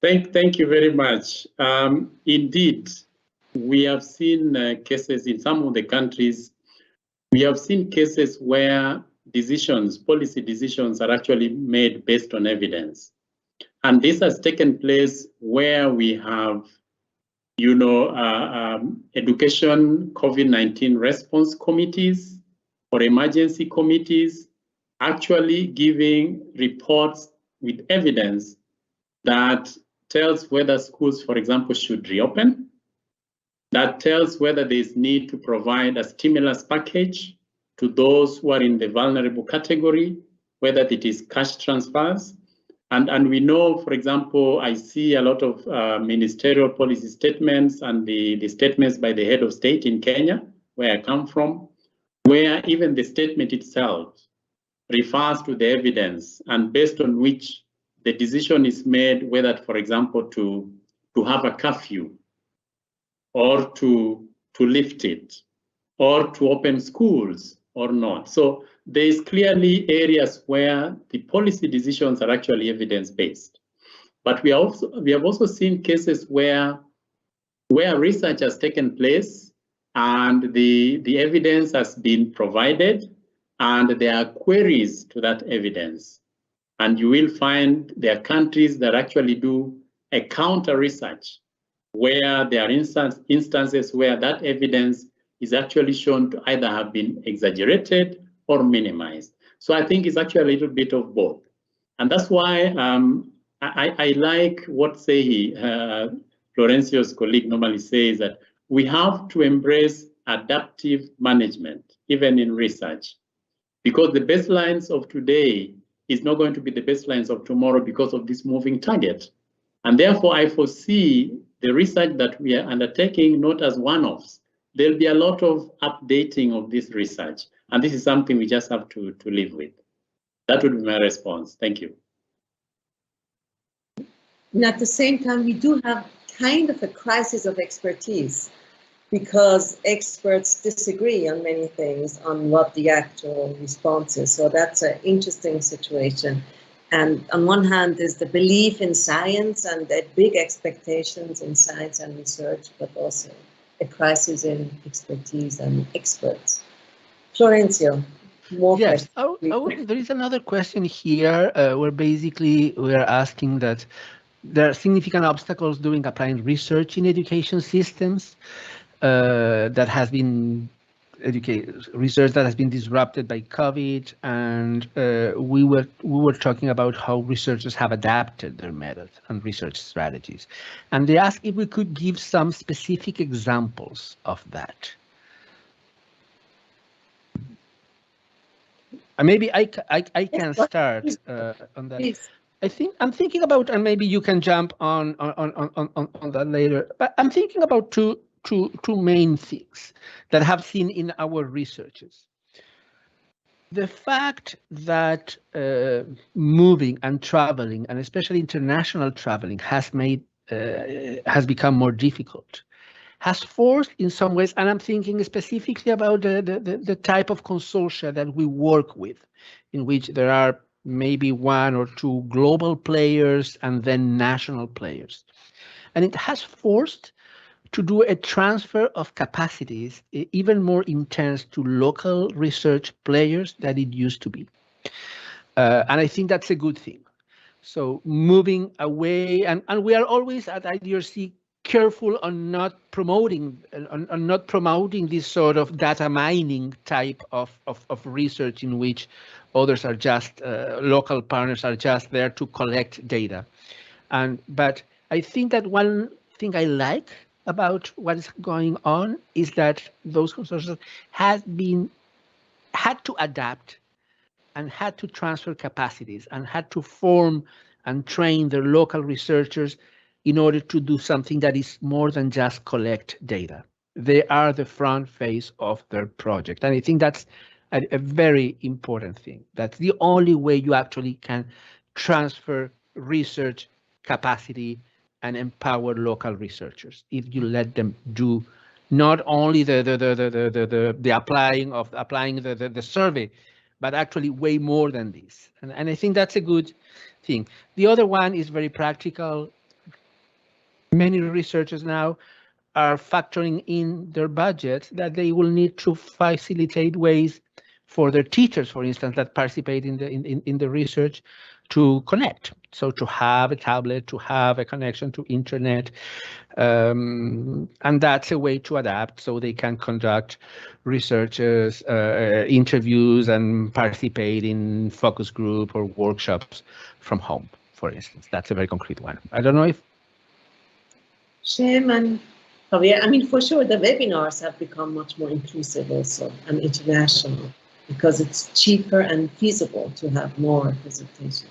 Thank you very much. Indeed, we have seen cases in some of the countries. We have seen cases where policy decisions are actually made based on evidence. And this has taken place where we have, education COVID-19 response committees or emergency committees actually giving reports with evidence that tells whether schools, for example, should reopen, that tells whether there is need to provide a stimulus package to those who are in the vulnerable category, whether it is cash transfers. And we know, for example, I see a lot of ministerial policy statements and the statements by the head of state in Kenya, where I come from, where even the statement itself refers to the evidence and based on which the decision is made whether, for example, to have a curfew or to lift it or to open schools or not. So there is clearly areas where the policy decisions are actually evidence-based. But we have also seen cases where research has taken place and the evidence has been provided and there are queries to that evidence. And you will find there are countries that actually do a counter research where there are instances where that evidence is actually shown to either have been exaggerated or minimized. So I think it's actually a little bit of both. And that's why I like what Florencio's colleague normally says, that we have to embrace adaptive management, even in research, because the baselines of today is not going to be the baselines of tomorrow because of this moving target. And therefore, I foresee the research that we are undertaking not as one-offs. There'll be a lot of updating of this research. And this is something we just have to live with. That would be my response. Thank you. And at the same time, we do have kind of a crisis of expertise because experts disagree on many things, on what the actual response is. So that's an interesting situation. And on one hand, there's the belief in science and the big expectations in science and research, but also a crisis in expertise and experts. Florencio, more yes, questions. there is another question here where basically we are asking that there are significant obstacles during applying research in education systems that has been research that has been disrupted by COVID, and we were talking about how researchers have adapted their methods and research strategies, and they asked if we could give some specific examples of that. And maybe I can start on that. Please. I'm thinking about, and maybe you can jump on that later. But I'm thinking about two main things that I have seen in our researches. The fact that moving and traveling, and especially international traveling, has become more difficult, has forced in some ways, and I'm thinking specifically about the type of consortia that we work with, in which there are maybe one or two global players and then national players. And it has forced to do a transfer of capacities even more intense to local research players than it used to be. And I think that's a good thing. So moving away, and we are always at IDRC careful on not promoting this sort of data mining type of research in which others are just local partners are just there to collect data. But I think that one thing I like about what is going on is that those consortia had to adapt and had to transfer capacities and had to form and train their local researchers in order to do something that is more than just collect data. They are the front face of their project. And I think that's a very important thing. That's the only way you actually can transfer research capacity and empower local researchers if you let them do not only the applying the survey, but actually way more than this. And I think that's a good thing. The other one is very practical. Many researchers now are factoring in their budgets that they will need to facilitate ways for their teachers, for instance, that participate in the research to connect. So to have a tablet, to have a connection to internet, and that's a way to adapt so they can conduct researchers, interviews and participate in focus group or workshops from home, for instance. That's a very concrete one. I don't know if Shem and Javier, I mean, for sure, the webinars have become much more inclusive also and international because it's cheaper and feasible to have more presentation.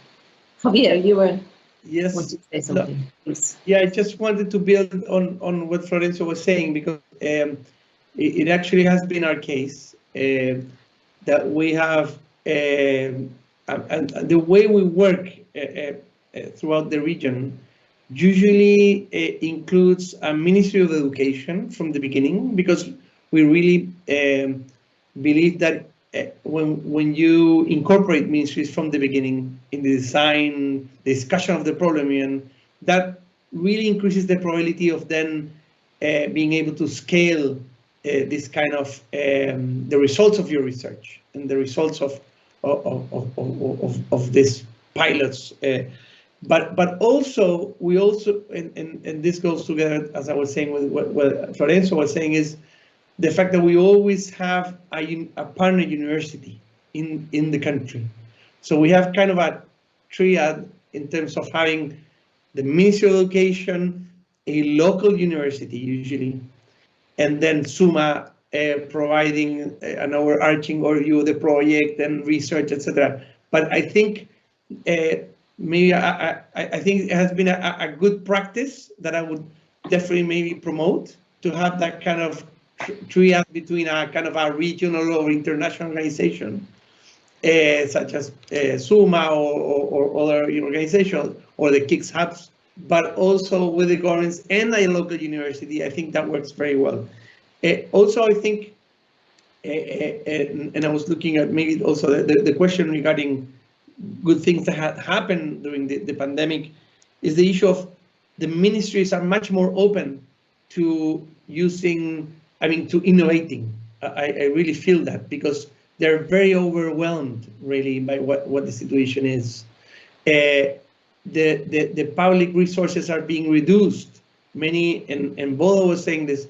Javier, you were want to say something, please. Yeah, I just wanted to build on what Florencio was saying, because it actually has been our case that we have, and the way we work throughout the region usually includes a Ministry of Education from the beginning, because we really believe that when you incorporate ministries from the beginning in the design, the discussion of the problem, and that really increases the probability of then being able to scale this kind of the results of your research and the results of these pilots. But also, we also, and this goes together, as I was saying, with what Florencio was saying, is the fact that we always have a partner university in the country. So we have kind of a triad in terms of having the Ministry of Education, a local university usually, and then SUMA providing an overarching overview of the project and research, etc. But I think maybe I think it has been a good practice that I would definitely maybe promote, to have that kind of triad between a kind of a regional or international organization, such as SUMA or other organizations, or the KICS hubs, but also with the governments and a local university. I think that works very well. Also, I think, and I was looking at maybe also the question regarding good things that had happened during the pandemic, is the issue of the ministries are much more open to using, to innovating. I really feel that, because they're very overwhelmed really by what the situation is. The public resources are being reduced. Many, and Bodo was saying this,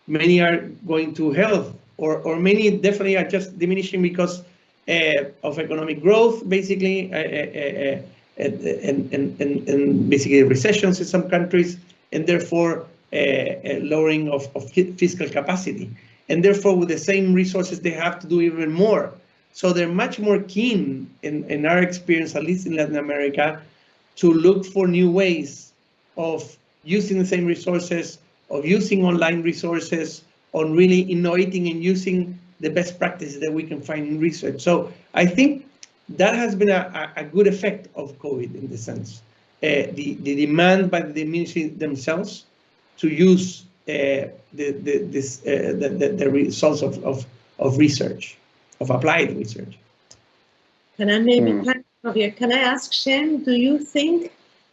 many are going to health, or many definitely are just diminishing because of economic growth, basically, and basically recessions in some countries, and therefore lowering of fiscal capacity. And therefore, with the same resources, they have to do even more. So they're much more keen, in our experience, at least in Latin America, to look for new ways of using the same resources, of using online resources, on really innovating and using the best practices that we can find in research. So I think that has been a good effect of COVID, in the sense. The demand by the ministry themselves to use the results of research, of applied research. Can I can I ask Shem, do you think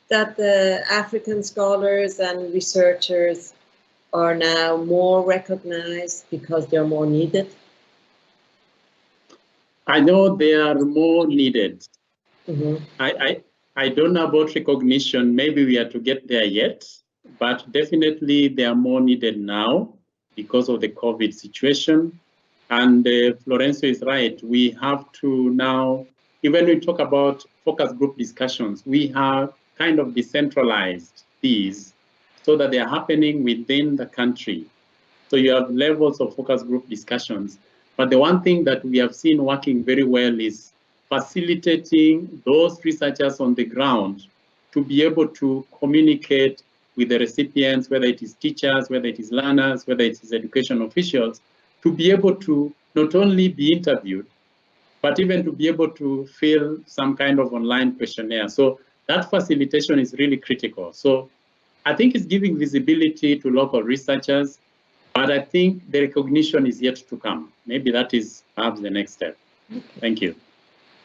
that the African scholars and researchers are now more recognized because they're more needed? I know they are more needed. Mm-hmm. I don't know about recognition. Maybe we are to get there yet, but definitely they are more needed now because of the COVID situation. And Florencio is right. We have to now, even when we talk about focus group discussions, we have kind of decentralized these so that they are happening within the country. So you have levels of focus group discussions. But the one thing that we have seen working very well is facilitating those researchers on the ground to be able to communicate with the recipients, whether it is teachers, whether it is learners, whether it is education officials, to be able to not only be interviewed, but even to be able to fill some kind of online questionnaire. So that facilitation is really critical. So I think it's giving visibility to local researchers, but I think the recognition is yet to come. Maybe that is perhaps the next step. Okay. Thank you.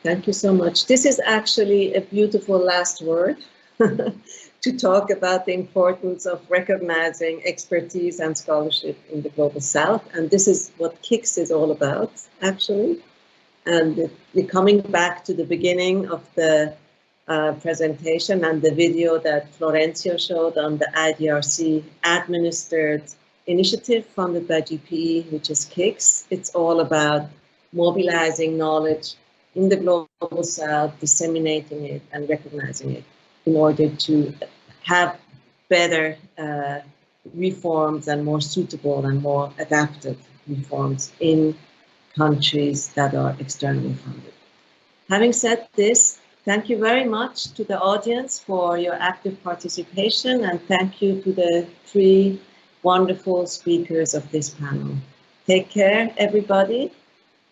Thank you so much. This is actually a beautiful last word to talk about the importance of recognizing expertise and scholarship in the Global South. And this is what KICS is all about, actually. And we're coming back to the beginning of the presentation and the video that Florencio showed on the IDRC administered initiative funded by GPE, which is KICS. It's all about mobilizing knowledge in the Global South, disseminating it and recognizing it in order to have better reforms and more suitable and more adapted reforms in countries that are externally funded. Having said this, thank you very much to the audience for your active participation, and thank you to the 3 wonderful speakers of this panel. Take care, everybody,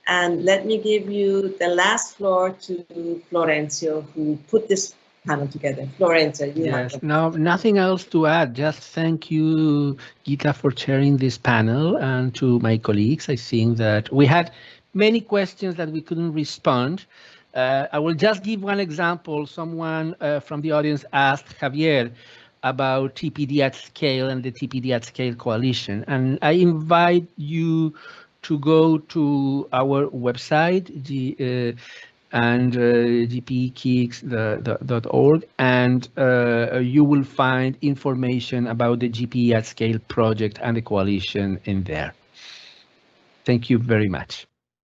and let me give you the last floor to Florencio, who put this panel together. Florencio, you have Yes, no, nothing else to add. Just thank you, Gita, for chairing this panel, and to my colleagues. I think that we had many questions that we couldn't respond. I will just give one example. Someone from the audience asked Javier about TPD at Scale and the TPD at Scale coalition. And I invite you to go to our website, gpekicks.org, and you will find information about the GPE at Scale project and the coalition in there. Thank you very much.